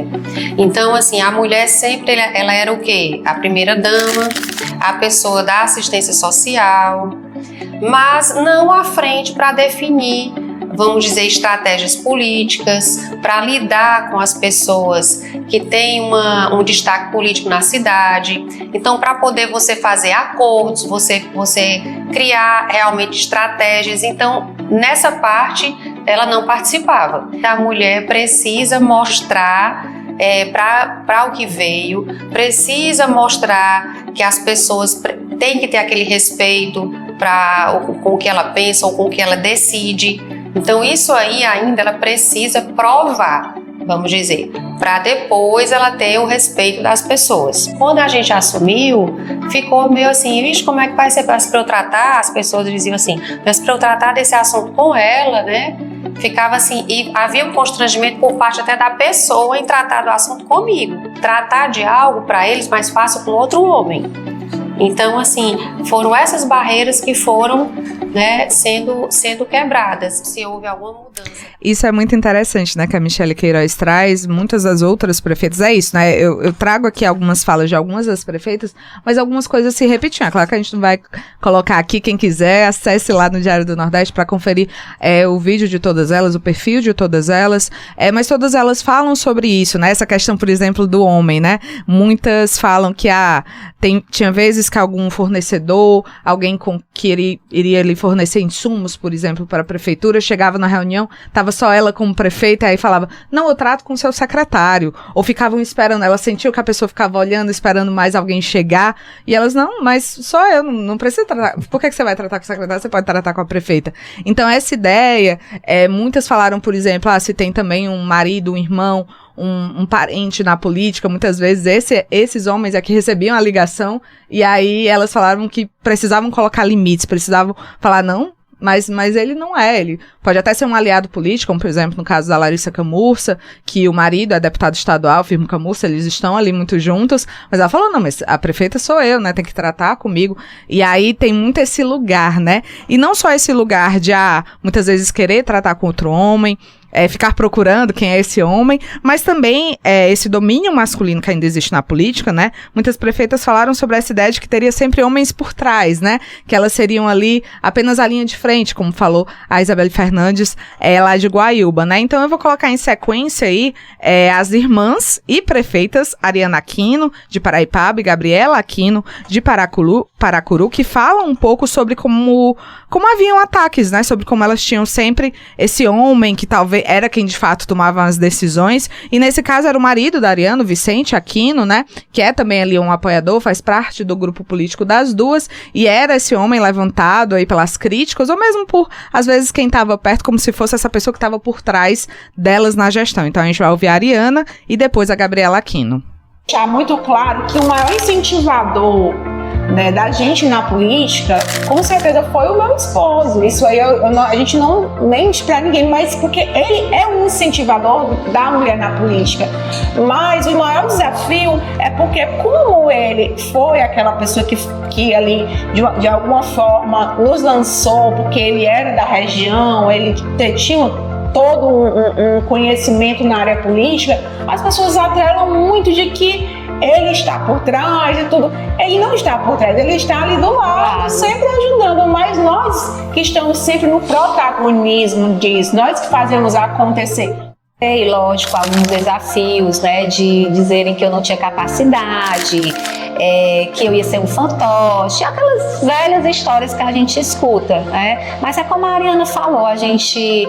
Então, assim, a mulher sempre, ela era o quê? A primeira dama, a pessoa da assistência social, mas não à frente para definir, vamos dizer, estratégias políticas, para lidar com as pessoas que têm um destaque político na cidade. Então, para poder você fazer acordos, você criar realmente estratégias. Então, nessa parte, ela não participava. A mulher precisa mostrar para o que veio, precisa mostrar que as pessoas têm que ter aquele respeito com o que ela pensa ou com o que ela decide. Então isso aí ainda ela precisa provar, vamos dizer, para depois ela ter o respeito das pessoas. Quando a gente assumiu, ficou meio assim, vixe, como é que vai ser para eu tratar? As pessoas diziam assim, mas para eu tratar desse assunto com ela, né? Ficava assim, e havia um constrangimento por parte até da pessoa em tratar do assunto comigo. Tratar de algo para eles mais fácil com outro homem. Então, assim, foram essas barreiras que foram, né, sendo quebradas, se houve alguma mudança. Isso é muito interessante, né, que a Michelle Queiroz traz, muitas das outras prefeitas, é isso, né, eu trago aqui algumas falas de algumas das prefeitas, mas algumas coisas se repetiam. É claro que a gente não vai colocar aqui, quem quiser, acesse lá no Diário do Nordeste para conferir o vídeo de todas elas, o perfil de todas elas, mas todas elas falam sobre isso, né, essa questão, por exemplo, do homem, né, muitas falam que tinha vezes que algum fornecedor, alguém que iria lhe fornecer insumos, por exemplo, para a prefeitura, chegava na reunião, estava só ela como prefeita, e aí falava, não, eu trato com o seu secretário. Ou ficavam esperando, ela sentiu que a pessoa ficava olhando, esperando mais alguém chegar, e elas, não, mas só eu, não precisa tratar. Por que você vai tratar com o secretário? Você pode tratar com a prefeita. Então, essa ideia, muitas falaram, por exemplo, se tem também um marido, um irmão, um parente na política, muitas vezes esses homens é que recebiam a ligação, e aí elas falaram que precisavam colocar limites, precisavam falar, não, mas ele não ele pode até ser um aliado político, como por exemplo no caso da Larissa Camurça, que o marido é deputado estadual, Firmo Camurça, eles estão ali muito juntos, mas ela falou, não, mas a prefeita sou eu, né, tem que tratar comigo, e aí tem muito esse lugar, né, e não só esse lugar de, muitas vezes querer tratar com outro homem, ficar procurando quem é esse homem, mas também esse domínio masculino que ainda existe na política, né? Muitas prefeitas falaram sobre essa ideia de que teria sempre homens por trás, né? Que elas seriam ali apenas a linha de frente, como falou a Isabelle Fernandes, lá de Guaiúba, né? Então eu vou colocar em sequência aí as irmãs e prefeitas Ariana Aquino, de Paraipaba, e Gabriela Aquino, de Paracuru, que falam um pouco sobre como haviam ataques, né? Sobre como elas tinham sempre esse homem que talvez era quem de fato tomava as decisões, e nesse caso era o marido da Ariana, Vicente Aquino, né, que é também ali um apoiador, faz parte do grupo político das duas, e era esse homem levantado aí pelas críticas, ou mesmo por, às vezes, quem estava perto, como se fosse essa pessoa que estava por trás delas na gestão. Então a gente vai ouvir a Ariana e depois a Gabriela Aquino. Deixar muito claro que o maior incentivador, né, da gente na política, com certeza foi o meu esposo. Isso aí a gente não mente pra ninguém, mas porque ele é um incentivador da mulher na política. Mas o maior desafio é porque, como ele foi aquela pessoa que ali de alguma forma nos lançou, porque ele era da região, ele tinha todo um conhecimento na área política, as pessoas atrelam muito de que ele está por trás e tudo. Ele não está por trás, ele está ali do lado, sempre ajudando, mas nós que estamos sempre no protagonismo disso, nós que fazemos acontecer. E lógico, alguns desafios, né, de dizerem que eu não tinha capacidade, que eu ia ser um fantoche, aquelas velhas histórias que a gente escuta, né? Mas é como a Ariana falou, a gente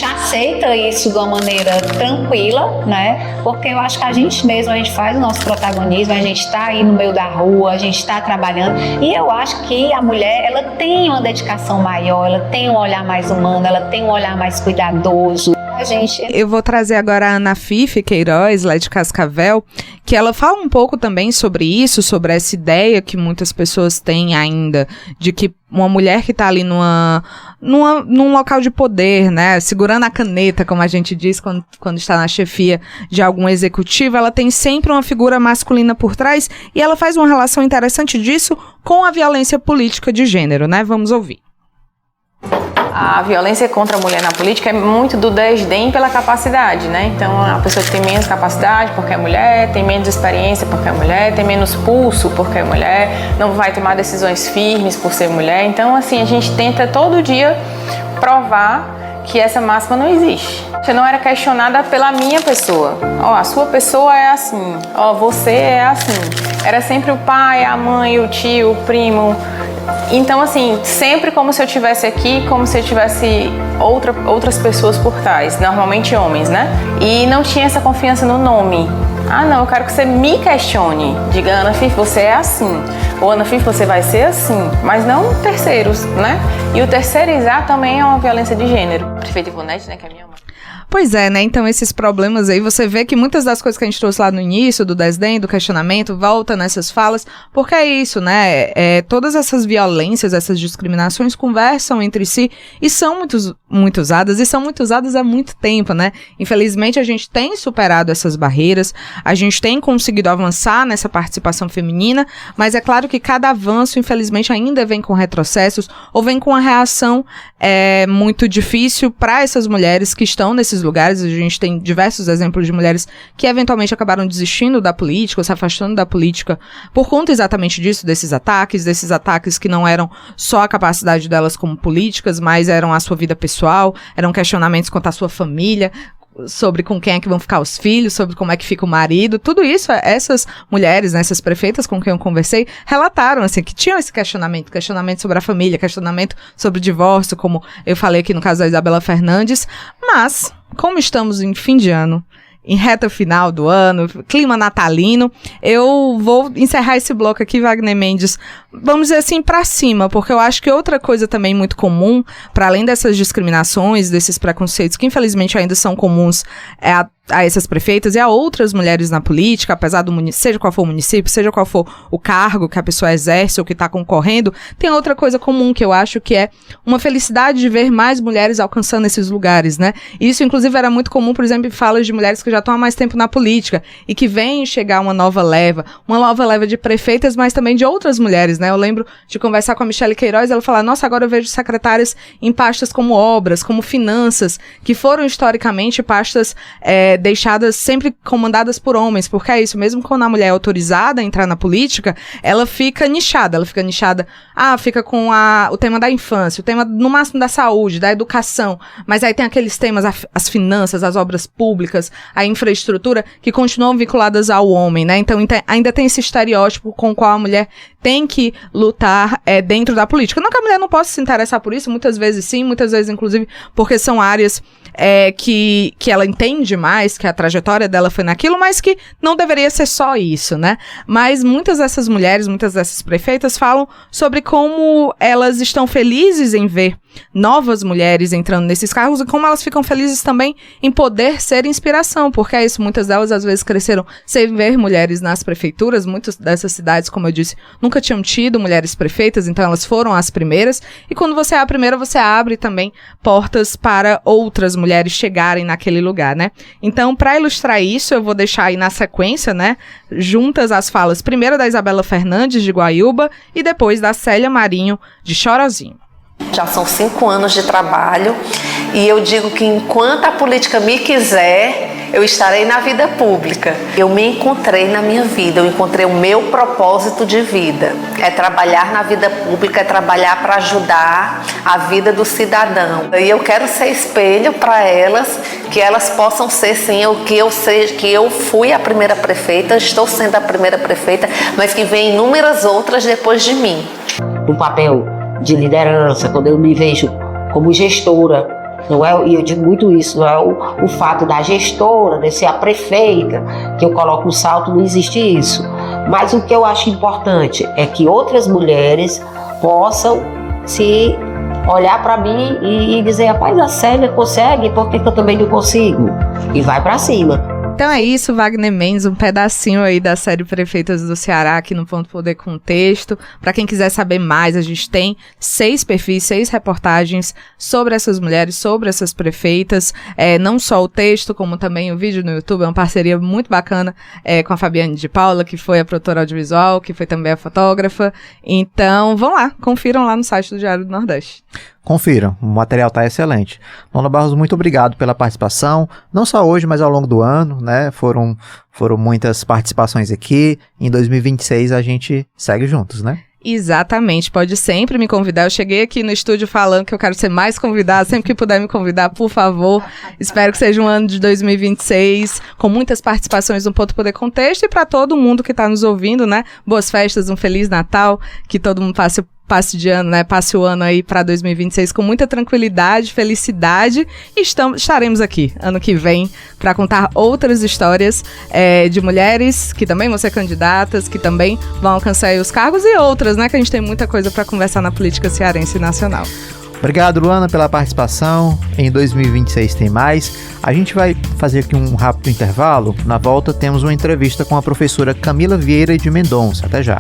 aceita isso de uma maneira tranquila, né? Porque eu acho que a gente faz o nosso protagonismo, a gente está aí no meio da rua, a gente está trabalhando, e eu acho que a mulher, ela tem uma dedicação maior, ela tem um olhar mais humano, ela tem um olhar mais cuidadoso. Eu vou trazer agora a Ana Fife Queiroz, lá de Cascavel, que ela fala um pouco também sobre isso, sobre essa ideia que muitas pessoas têm ainda, de que uma mulher que está ali num local de poder, né, segurando a caneta, como a gente diz quando está na chefia de algum executivo, ela tem sempre uma figura masculina por trás, e ela faz uma relação interessante disso com a violência política de gênero, né? Vamos ouvir. A violência contra a mulher na política é muito do desdém pela capacidade, né? Então, a pessoa que tem menos capacidade porque é mulher, tem menos experiência porque é mulher, tem menos pulso porque é mulher, não vai tomar decisões firmes por ser mulher. Então, assim, a gente tenta todo dia provar que essa máxima não existe. Eu não era questionada pela minha pessoa. A sua pessoa é assim. Você é assim. Era sempre o pai, a mãe, o tio, o primo. Então, assim, sempre como se eu estivesse aqui, como se eu tivesse outras pessoas por trás, normalmente homens, né? E não tinha essa confiança no nome. Não, eu quero que você me questione. Diga, Ana Fife, você é assim. Ou Ana Fife, você vai ser assim. Mas não terceiros, né? E o terceirizar também é uma violência de gênero. Prefeita Ivonete, né, que é minha mãe. Pois é, né? Então esses problemas aí, você vê que muitas das coisas que a gente trouxe lá no início, do desdém, do questionamento, volta nessas falas, porque é isso, né? Todas essas violências, essas discriminações conversam entre si e são muito usadas, e são muito usadas há muito tempo, né? Infelizmente a gente tem superado essas barreiras, a gente tem conseguido avançar nessa participação feminina, mas é claro que cada avanço, infelizmente, ainda vem com retrocessos, ou vem com uma reação muito difícil para essas mulheres que estão nesses lugares. A gente tem diversos exemplos de mulheres que eventualmente acabaram desistindo da política, ou se afastando da política por conta exatamente disso, desses ataques que não eram só a capacidade delas como políticas, mas eram a sua vida pessoal, eram questionamentos quanto à sua família, sobre com quem é que vão ficar os filhos, sobre como é que fica o marido, tudo isso, essas mulheres, né, essas prefeitas com quem eu conversei, relataram, assim, que tinham esse questionamento sobre a família, questionamento sobre o divórcio, como eu falei aqui no caso da Isabela Fernandes, mas, como estamos em fim de ano, em reta final do ano, clima natalino, eu vou encerrar esse bloco aqui, Wagner Mendes, vamos dizer assim, pra cima, porque eu acho que outra coisa também muito comum, para além dessas discriminações, desses preconceitos que infelizmente ainda são comuns a essas prefeitas e a outras mulheres na política, apesar do município, seja qual for o município, seja qual for o cargo que a pessoa exerce ou que está concorrendo, tem outra coisa comum que eu acho que é uma felicidade de ver mais mulheres alcançando esses lugares, né? Isso, inclusive, era muito comum, por exemplo, em falas de mulheres que já estão há mais tempo na política e que vem chegar uma nova leva de prefeitas, mas também de outras mulheres, né? Eu lembro de conversar com a Michele Queiroz, ela falar, nossa, agora eu vejo secretárias em pastas como obras, como finanças, que foram historicamente pastas deixadas sempre comandadas por homens, porque é isso, mesmo quando a mulher é autorizada a entrar na política, ela fica nichada, fica com o tema da infância, o tema no máximo da saúde, da educação, mas aí tem aqueles temas, as finanças, as obras públicas, a infraestrutura, que continuam vinculadas ao homem, né? Então ainda tem esse estereótipo com o qual a mulher tem que lutar dentro da política. Não que a mulher não possa se interessar por isso, muitas vezes sim, muitas vezes inclusive porque são áreas que ela entende mais, que a trajetória dela foi naquilo, mas que não deveria ser só isso, né? Mas muitas dessas mulheres, muitas dessas prefeitas falam sobre como elas estão felizes em ver novas mulheres entrando nesses cargos e como elas ficam felizes também em poder ser inspiração, porque é isso, muitas delas às vezes cresceram sem ver mulheres nas prefeituras, muitas dessas cidades, como eu disse, nunca tinham tido mulheres prefeitas, então elas foram as primeiras, e quando você é a primeira, você abre também portas para outras mulheres chegarem naquele lugar, né? Então, para ilustrar isso, eu vou deixar aí na sequência, né, juntas as falas, primeiro da Isabela Fernandes, de Guaiúba, e depois da Célia Marinho, de Chorozinho. Já são 5 anos de trabalho e eu digo que enquanto a política me quiser, eu estarei na vida pública. Eu me encontrei na minha vida, eu encontrei o meu propósito de vida. É trabalhar na vida pública, é trabalhar para ajudar a vida do cidadão. E eu quero ser espelho para elas, que elas possam ser sim, que eu fui a primeira prefeita, estou sendo a primeira prefeita, mas que vem inúmeras outras depois de mim. Um papel de liderança, quando eu me vejo como gestora, não é? E eu digo muito isso, não é o fato da gestora, de ser a prefeita, que eu coloco o salto, não existe isso. Mas o que eu acho importante é que outras mulheres possam se olhar para mim e dizer, rapaz, a Célia consegue, por que eu também não consigo? E vai para cima. Então é isso, Wagner Mendes, um pedacinho aí da série Prefeitas do Ceará aqui no Ponto Poder Contexto. Para quem quiser saber mais, a gente tem 6 perfis, 6 reportagens sobre essas mulheres, sobre essas prefeitas. Não só o texto, como também o vídeo no YouTube. É uma parceria muito bacana com a Fabiane de Paula, que foi a produtora audiovisual, que foi também a fotógrafa. Então, vão lá, confiram lá no site do Diário do Nordeste. Confiram, o material está excelente. Nona Barros, muito obrigado pela participação, não só hoje, mas ao longo do ano, né? Foram muitas participações aqui. Em 2026 a gente segue juntos, né? Exatamente, pode sempre me convidar. Eu cheguei aqui no estúdio falando que eu quero ser mais convidada, sempre que puder me convidar, por favor. Espero que seja um ano de 2026 com muitas participações no Ponto Poder Contexto, e para todo mundo que está nos ouvindo, né? Boas festas, um Feliz Natal, que todo mundo passe de ano, né? Passe o ano aí para 2026 com muita tranquilidade, felicidade, e estaremos aqui ano que vem para contar outras histórias de mulheres que também vão ser candidatas, que também vão alcançar aí os cargos, e outras, né? Que a gente tem muita coisa para conversar na política cearense e nacional. Obrigado, Luana, pela participação. Em 2026 tem mais. A gente vai fazer aqui um rápido intervalo. Na volta temos uma entrevista com a professora Camila Vieira de Mendonça. Até já.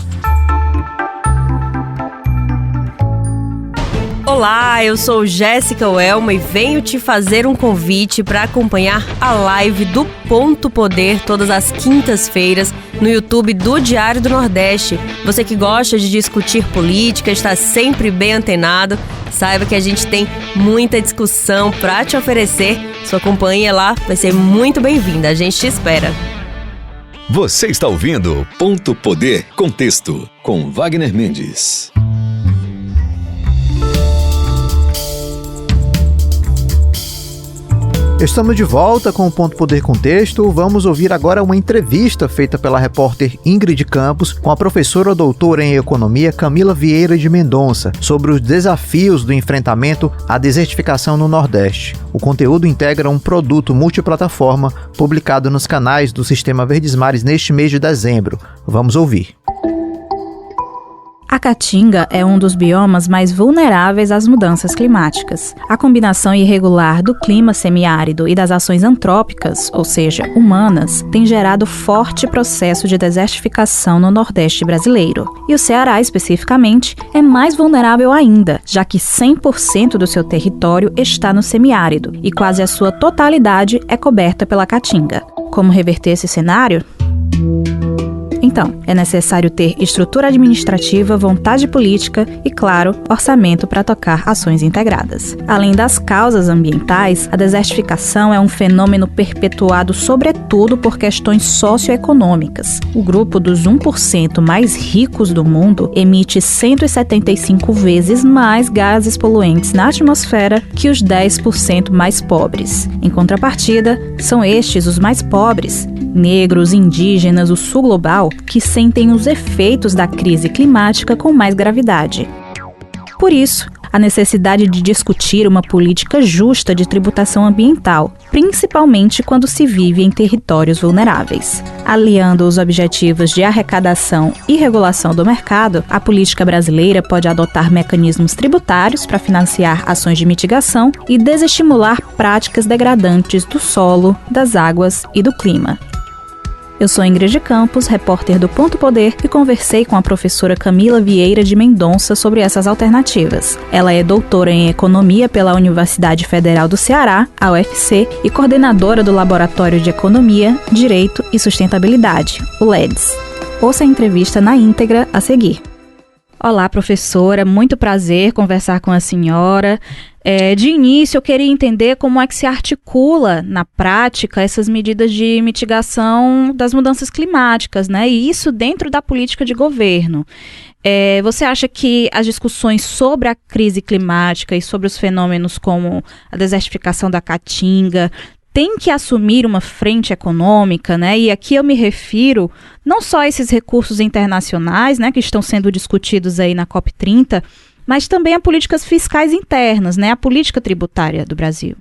Olá, eu sou Jéssica Welma e venho te fazer um convite para acompanhar a live do Ponto Poder todas as quintas-feiras no YouTube do Diário do Nordeste. Você que gosta de discutir política, está sempre bem antenado, saiba que a gente tem muita discussão para te oferecer. Sua companhia lá vai ser muito bem-vinda, a gente te espera. Você está ouvindo Ponto Poder Contexto com Wagner Mendes. Estamos de volta com o Ponto Poder Contexto. Vamos ouvir agora uma entrevista feita pela repórter Ingrid Campos com a professora doutora em Economia Camila Vieira de Mendonça sobre os desafios do enfrentamento à desertificação no Nordeste. O conteúdo integra um produto multiplataforma publicado nos canais do Sistema Verdes Mares neste mês de dezembro. Vamos ouvir. A Caatinga é um dos biomas mais vulneráveis às mudanças climáticas. A combinação irregular do clima semiárido e das ações antrópicas, ou seja, humanas, tem gerado forte processo de desertificação no Nordeste brasileiro. E o Ceará, especificamente, é mais vulnerável ainda, já que 100% do seu território está no semiárido e quase a sua totalidade é coberta pela Caatinga. Como reverter esse cenário? Então, é necessário ter estrutura administrativa, vontade política e, claro, orçamento para tocar ações integradas. Além das causas ambientais, a desertificação é um fenômeno perpetuado sobretudo por questões socioeconômicas. O grupo dos 1% mais ricos do mundo emite 175 vezes mais gases poluentes na atmosfera que os 10% mais pobres. Em contrapartida, são estes os mais pobres, negros, indígenas, o sul global, que sentem os efeitos da crise climática com mais gravidade. Por isso, a necessidade de discutir uma política justa de tributação ambiental, principalmente quando se vive em territórios vulneráveis. Aliando os objetivos de arrecadação e regulação do mercado, a política brasileira pode adotar mecanismos tributários para financiar ações de mitigação e desestimular práticas degradantes do solo, das águas e do clima. Eu sou Ingrid Campos, repórter do Ponto Poder, e conversei com a professora Camila Vieira de Mendonça sobre essas alternativas. Ela é doutora em Economia pela Universidade Federal do Ceará, a UFC, e coordenadora do Laboratório de Economia, Direito e Sustentabilidade, o LEDS. Ouça a entrevista na íntegra a seguir. Olá, professora, muito prazer conversar com a senhora. De início, eu queria entender como é que se articula na prática essas medidas de mitigação das mudanças climáticas, né? E isso dentro da política de governo. Você acha que as discussões sobre a crise climática e sobre os fenômenos como a desertificação da Caatinga tem que assumir uma frente econômica, né? E aqui eu me refiro não só a esses recursos internacionais, né, que estão sendo discutidos aí na COP30, mas também a políticas fiscais internas, né, a política tributária do Brasil.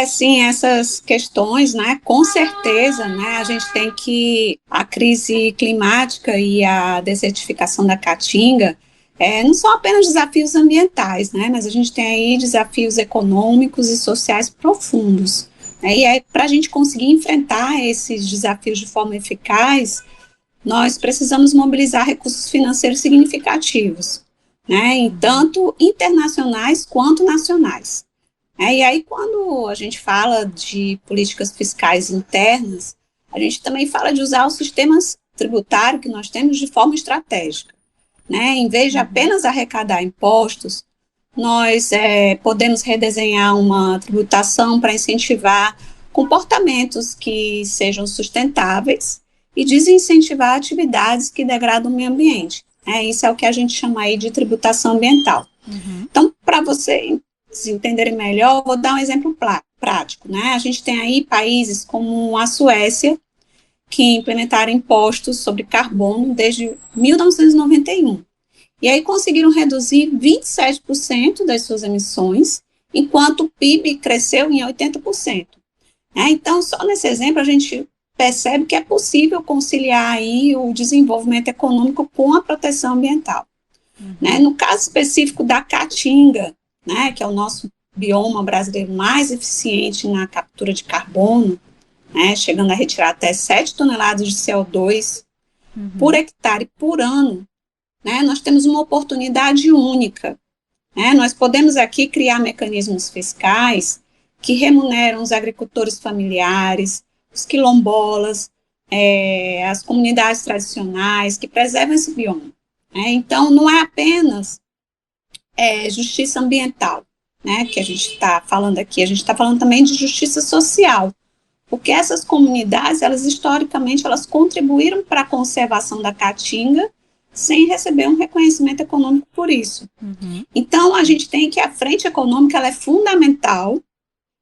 Sim, essas questões, né, com certeza, né, a gente tem que a crise climática e a desertificação da Caatinga não são apenas desafios ambientais, né, mas a gente tem aí desafios econômicos e sociais profundos. E para a gente conseguir enfrentar esses desafios de forma eficaz, nós precisamos mobilizar recursos financeiros significativos, né, tanto internacionais quanto nacionais. E aí, quando a gente fala de políticas fiscais internas, a gente também fala de usar o sistema tributário que nós temos de forma estratégica. Né? Em vez de apenas arrecadar impostos, nós podemos redesenhar uma tributação para incentivar comportamentos que sejam sustentáveis e desincentivar atividades que degradam o meio ambiente. Isso é o que a gente chama aí de tributação ambiental. Então, para vocês entenderem melhor, vou dar um exemplo prático. Né? A gente tem aí países como a Suécia, que implementaram impostos sobre carbono desde 1991. E aí conseguiram reduzir 27% das suas emissões, enquanto o PIB cresceu em 80%. Então, só nesse exemplo, a gente percebe que é possível conciliar aí o desenvolvimento econômico com a proteção ambiental. No caso específico da Caatinga, que é o nosso bioma brasileiro mais eficiente na captura de carbono, chegando a retirar até 7 toneladas de CO2 por hectare por ano, nós temos uma oportunidade única. Nós podemos aqui criar mecanismos fiscais que remuneram os agricultores familiares, os quilombolas, as comunidades tradicionais, que preservam esse bioma. Então, não é apenas justiça ambiental, que a gente está falando aqui, a gente está falando também de justiça social, porque essas comunidades, elas historicamente, elas contribuíram para a conservação da Caatinga, sem receber um reconhecimento econômico por isso. Então, a gente tem que a frente econômica ela é fundamental,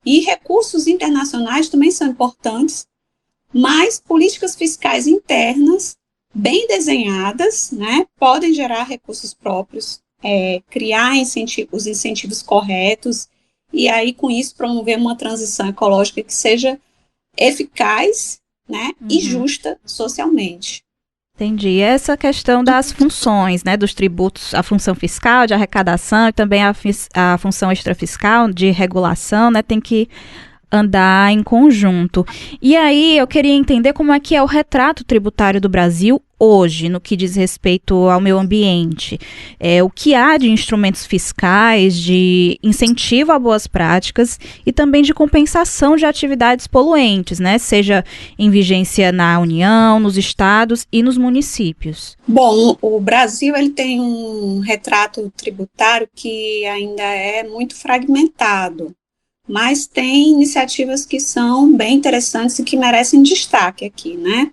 E recursos internacionais também são importantes, mas políticas fiscais internas, bem desenhadas, né, podem gerar recursos próprios, criar os incentivos corretos, e aí com isso promover uma transição ecológica que seja eficaz, né, e justa socialmente. Entendi. Essa questão das funções, né, dos tributos, a função fiscal de arrecadação e também a função extrafiscal de regulação, né, tem que andar em conjunto. E aí eu queria entender como é que é o retrato tributário do Brasil hoje, no que diz respeito ao meio ambiente. O que há de instrumentos fiscais, de incentivo a boas práticas e também de compensação de atividades poluentes, né? Seja em vigência na União, nos estados e nos municípios. Bom, o Brasil ele tem um retrato tributário que ainda é muito fragmentado, mas tem iniciativas que são bem interessantes e que merecem destaque aqui, né?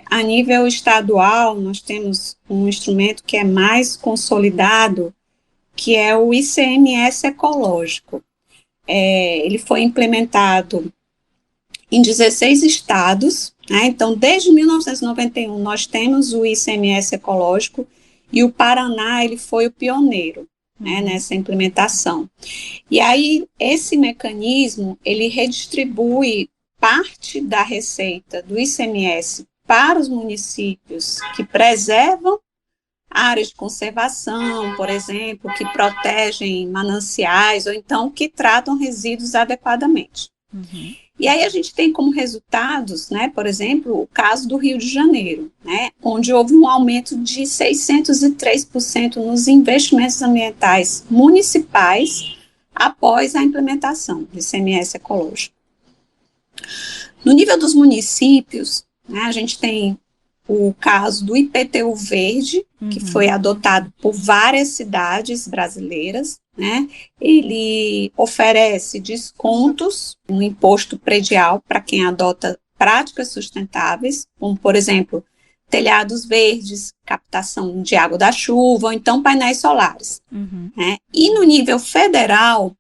A nível estadual, nós temos um instrumento que é mais consolidado, que é o ICMS ecológico. Ele foi implementado em 16 estados, né? Então, desde 1991, nós temos o ICMS ecológico, e o Paraná ele foi o pioneiro, né, nessa implementação. E aí, esse mecanismo, ele redistribui parte da receita do ICMS para os municípios que preservam áreas de conservação, por exemplo, que protegem mananciais, ou então que tratam resíduos adequadamente. E aí a gente tem como resultados, né, por exemplo, o caso do Rio de Janeiro, né, onde houve um aumento de 603% nos investimentos ambientais municipais após a implementação do ICMS ecológico. No nível dos municípios, né, a gente tem o caso do IPTU verde, que foi adotado por várias cidades brasileiras, né? Ele oferece descontos no imposto predial para quem adota práticas sustentáveis, como, por exemplo, telhados verdes, captação de água da chuva, ou então painéis solares. Né? E no nível federal,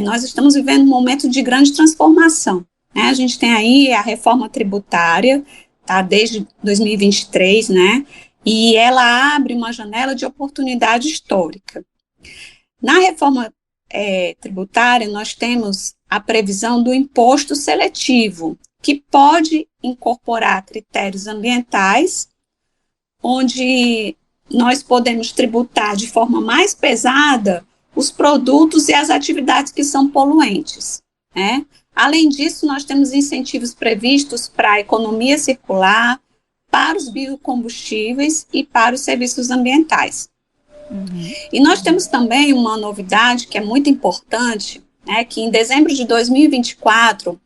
nós estamos vivendo um momento de grande transformação. Né? A gente tem aí a reforma tributária, tá, desde 2023, né? E ela abre uma janela de oportunidade histórica. Na reforma tributária, nós temos a previsão do imposto seletivo, que pode incorporar critérios ambientais, onde nós podemos tributar de forma mais pesada os produtos e as atividades que são poluentes, né? Além disso, nós temos incentivos previstos para a economia circular, para os biocombustíveis e para os serviços ambientais. E nós temos também uma novidade que é muito importante, né, que em dezembro de 2024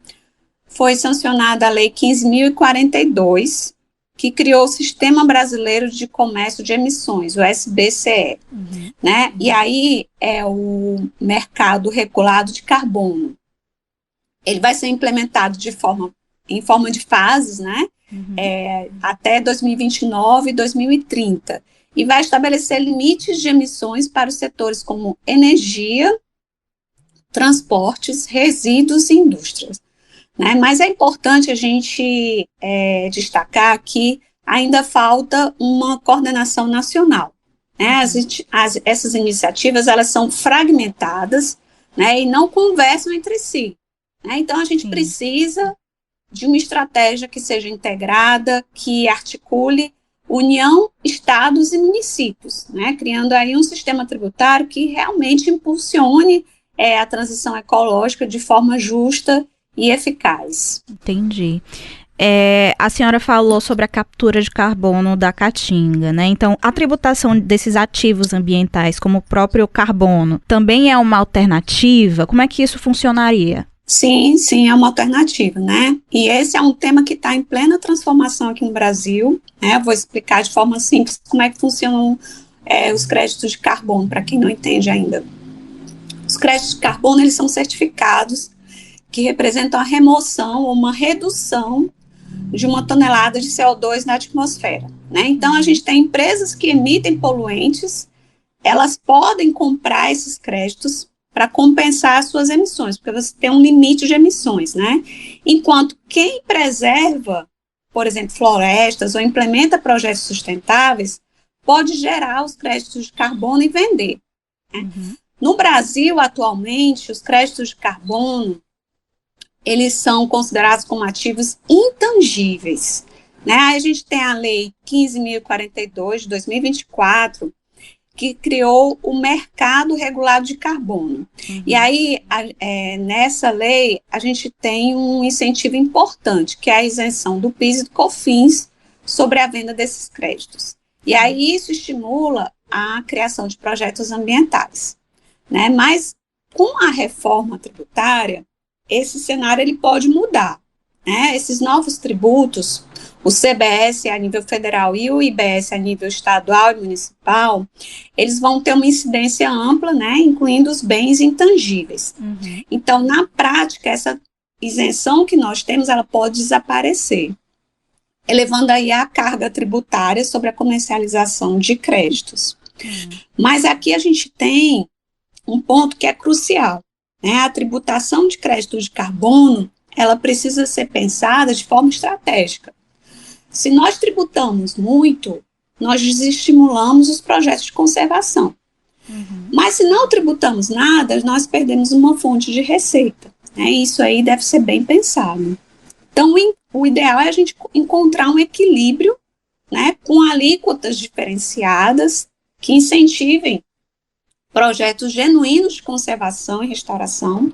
foi sancionada a Lei 15.042, que criou o Sistema Brasileiro de Comércio de Emissões, o SBCE. Né? E aí é o mercado regulado de carbono. Ele vai ser implementado em forma de fases, né? Até 2029 e 2030. E vai estabelecer limites de emissões para os setores como energia, transportes, resíduos e indústrias. Né? Mas é importante a gente destacar que ainda falta uma coordenação nacional. Né? Essas iniciativas elas são fragmentadas, né, e não conversam entre si. Né? Então, a gente precisa de uma estratégia que seja integrada, que articule União, estados e municípios, né? Criando aí um sistema tributário que realmente impulsione a transição ecológica de forma justa e eficaz. Entendi. A senhora falou sobre a captura de carbono da caatinga, né? Então, a tributação desses ativos ambientais, como o próprio carbono, também é uma alternativa? Como é que isso funcionaria? Sim, é uma alternativa, né? E esse é um tema que está em plena transformação aqui no Brasil, né? Eu vou explicar de forma simples como é que funcionam os créditos de carbono, para quem não entende ainda. Os créditos de carbono, eles são certificados que representam a remoção ou uma redução de 1 tonelada de CO2 na atmosfera, né? Então, a gente tem empresas que emitem poluentes, elas podem comprar esses créditos para compensar as suas emissões, porque você tem um limite de emissões, né? Enquanto quem preserva, por exemplo, florestas ou implementa projetos sustentáveis, pode gerar os créditos de carbono e vender. Né? No Brasil, atualmente, os créditos de carbono, eles são considerados como ativos intangíveis. Né? Aí a gente tem a Lei 15.042, de 2024, que criou o mercado regulado de carbono. E aí, nessa lei, a gente tem um incentivo importante, que é a isenção do PIS e do COFINS sobre a venda desses créditos. E aí isso estimula a criação de projetos ambientais. Né? Mas, com a reforma tributária, esse cenário ele pode mudar. Né? Esses novos tributos, o CBS a nível federal e o IBS a nível estadual e municipal, eles vão ter uma incidência ampla, né, incluindo os bens intangíveis. Então, na prática, essa isenção que nós temos, ela pode desaparecer, elevando aí a carga tributária sobre a comercialização de créditos. Mas aqui a gente tem um ponto que é crucial, né, a tributação de créditos de carbono, ela precisa ser pensada de forma estratégica. Se nós tributamos muito, nós desestimulamos os projetos de conservação. Mas se não tributamos nada, nós perdemos uma fonte de receita. Né? Isso aí deve ser bem pensado. Então, o ideal é a gente encontrar um equilíbrio, né, com alíquotas diferenciadas que incentivem projetos genuínos de conservação e restauração,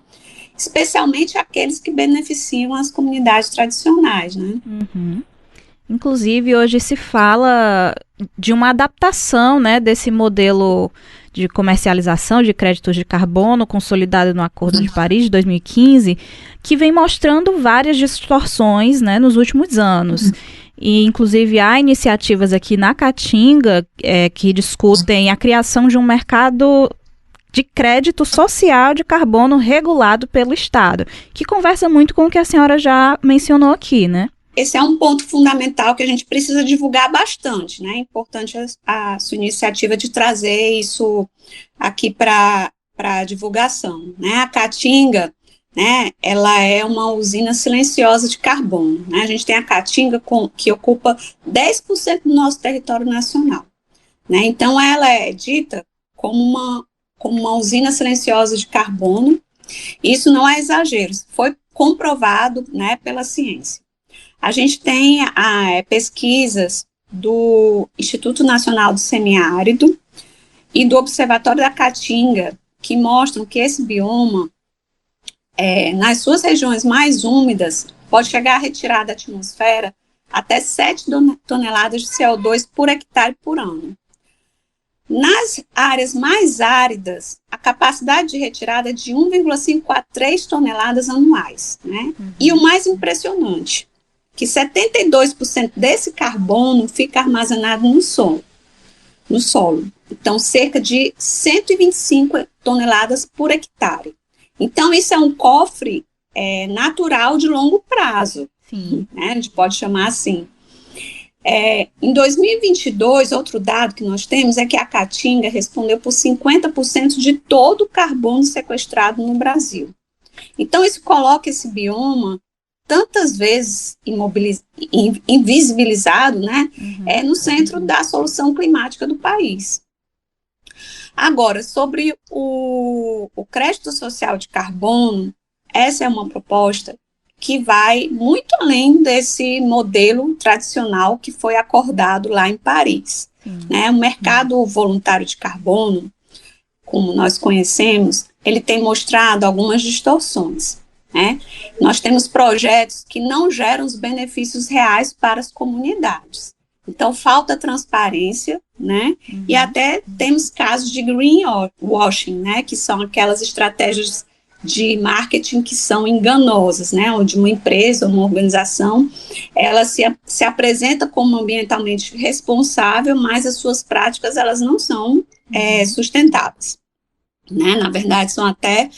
especialmente aqueles que beneficiam as comunidades tradicionais, né? Inclusive, hoje se fala de uma adaptação, né, desse modelo de comercialização de créditos de carbono consolidado no Acordo de Paris de 2015, que vem mostrando várias distorções, né, nos últimos anos. E, inclusive, há iniciativas aqui na Caatinga que discutem a criação de um mercado de crédito social de carbono regulado pelo Estado, que conversa muito com o que a senhora já mencionou aqui, né? Esse é um ponto fundamental que a gente precisa divulgar bastante, né? É importante a sua iniciativa de trazer isso aqui para a divulgação, né? A Caatinga, né, ela é uma usina silenciosa de carbono, né? A gente tem a Caatinga que ocupa 10% do nosso território nacional, né? Então, ela é dita como uma usina silenciosa de carbono. Isso não é exagero, foi comprovado, né, pela ciência. A gente tem pesquisas do Instituto Nacional do Semiárido e do Observatório da Caatinga, que mostram que esse bioma, nas suas regiões mais úmidas, pode chegar a retirar da atmosfera até 7 toneladas de CO2 por hectare por ano. Nas áreas mais áridas, a capacidade de retirada é de 1,5 a 3 toneladas anuais. Né? E o mais impressionante, que 72% desse carbono fica armazenado no solo. Então, cerca de 125 toneladas por hectare. Então, isso é um cofre natural de longo prazo. Sim. Né? A gente pode chamar assim. Em 2022, outro dado que nós temos é que a Caatinga respondeu por 50% de todo o carbono sequestrado no Brasil. Então, isso coloca esse bioma tantas vezes invisibilizado, né, no centro da solução climática do país. Agora, sobre o crédito social de carbono, essa é uma proposta que vai muito além desse modelo tradicional que foi acordado lá em Paris. Né? O mercado voluntário de carbono, como nós conhecemos, ele tem mostrado algumas distorções. Né? Nós temos projetos que não geram os benefícios reais para as comunidades. Então, falta transparência, né? E até temos casos de greenwashing, né? Que são aquelas estratégias de marketing que são enganosas, né? Onde uma empresa, uma organização, ela se apresenta como ambientalmente responsável, mas as suas práticas, elas não são sustentáveis. Né? Na verdade, são até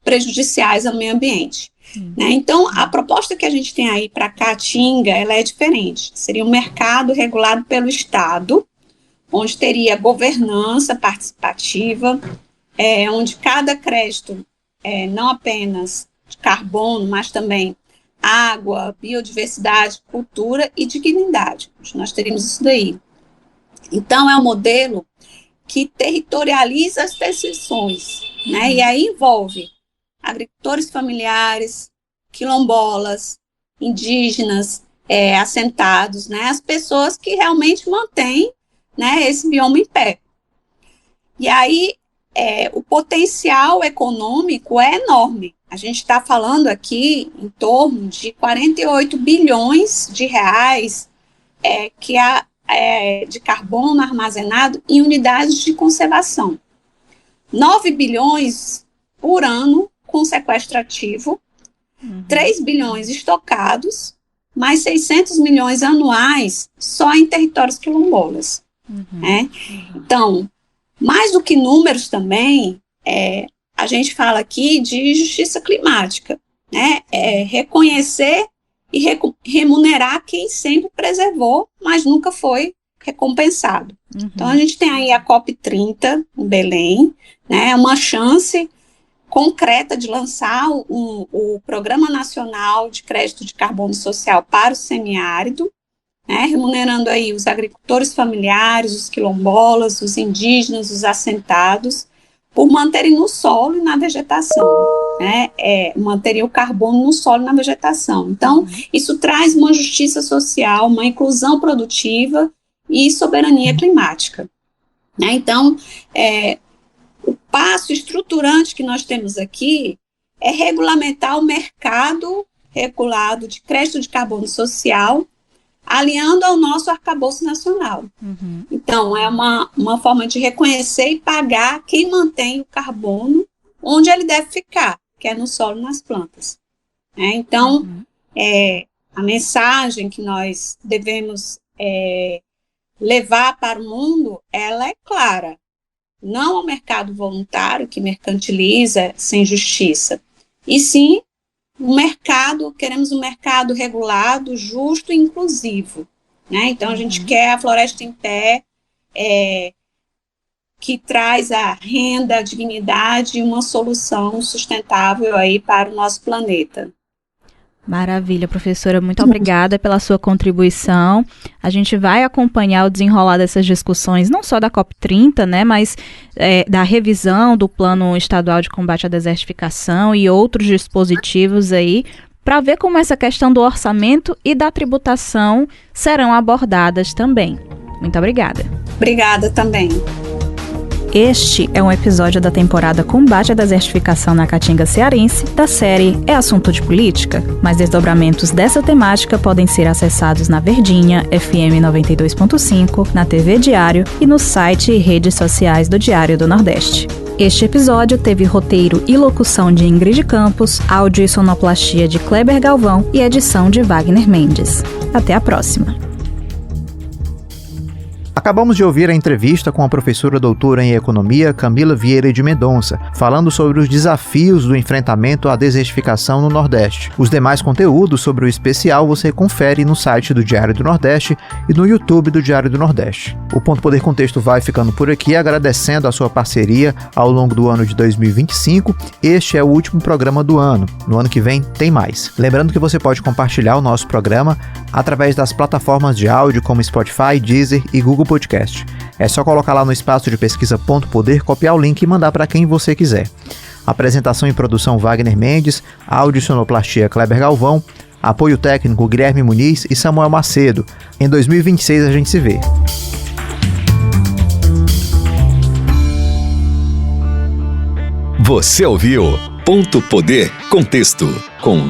prejudiciais ao meio ambiente. Né? Então, a proposta que a gente tem aí para a Caatinga, ela é diferente. Seria um mercado regulado pelo Estado, onde teria governança participativa, onde cada crédito, não apenas de carbono, mas também água, biodiversidade, cultura e dignidade. Nós teríamos isso daí. Então, é um modelo que territorializa as decisões, né? E aí envolve agricultores familiares, quilombolas, indígenas, assentados, né? As pessoas que realmente mantêm, né, esse bioma em pé. E aí, o potencial econômico é enorme. A gente está falando aqui em torno de 48 bilhões de reais que há de carbono armazenado em unidades de conservação. 9 bilhões por ano com sequestro ativo, 3 bilhões estocados, mais 600 milhões anuais só em territórios quilombolas. Né? Então, mais do que números também, a gente fala aqui de justiça climática, né? Reconhecer e remunerar quem sempre preservou, mas nunca foi recompensado. Então, a gente tem aí a COP30 em Belém, né? Uma chance concreta de lançar o Programa Nacional de Crédito de Carbono Social para o Semiárido, né? Remunerando aí os agricultores familiares, os quilombolas, os indígenas, os assentados, por manterem no solo e na vegetação, né? Manterem o carbono no solo e na vegetação. Então, isso traz uma justiça social, uma inclusão produtiva e soberania climática. Né? Então, o passo estruturante que nós temos aqui é regulamentar o mercado regulado de crédito de carbono social, alinhando ao nosso arcabouço nacional. Então, é uma forma de reconhecer e pagar quem mantém o carbono onde ele deve ficar, que é no solo e nas plantas. Então, a mensagem que nós devemos levar para o mundo, ela é clara. Não ao mercado voluntário que mercantiliza sem justiça, e sim queremos um mercado regulado, justo e inclusivo, né? Então, a gente quer a Floresta em Pé, que traz a renda, a dignidade e uma solução sustentável aí para o nosso planeta. Maravilha, professora, muito obrigada pela sua contribuição. A gente vai acompanhar o desenrolar dessas discussões, não só da COP30, né, mas da revisão do Plano Estadual de Combate à Desertificação e outros dispositivos aí, para ver como essa questão do orçamento e da tributação serão abordadas também. Muito obrigada. Obrigada também. Este é um episódio da temporada Combate à Desertificação na Caatinga Cearense, da série É Assunto de Política. Mais desdobramentos dessa temática podem ser acessados na Verdinha, FM 92.5, na TV Diário e no site e redes sociais do Diário do Nordeste. Este episódio teve roteiro e locução de Ingrid Campos, áudio e sonoplastia de Kleber Galvão e edição de Wagner Mendes. Até a próxima! Acabamos de ouvir a entrevista com a professora doutora em Economia, Camila Vieira de Mendonça, falando sobre os desafios do enfrentamento à desertificação no Nordeste. Os demais conteúdos sobre o especial você confere no site do Diário do Nordeste e no YouTube do Diário do Nordeste. O Ponto Poder Contexto vai ficando por aqui, agradecendo a sua parceria ao longo do ano de 2025. Este é o último programa do ano. No ano que vem tem mais. Lembrando que você pode compartilhar o nosso programa através das plataformas de áudio como Spotify, Deezer e Google Podcast. É só colocar lá no espaço de pesquisa Ponto Poder, copiar o link e mandar para quem você quiser. Apresentação e produção Wagner Mendes, áudio e sonoplastia Kleber Galvão, apoio técnico Guilherme Muniz e Samuel Macedo. Em 2026 a gente se vê. Você ouviu Ponto Poder Contexto com Wagner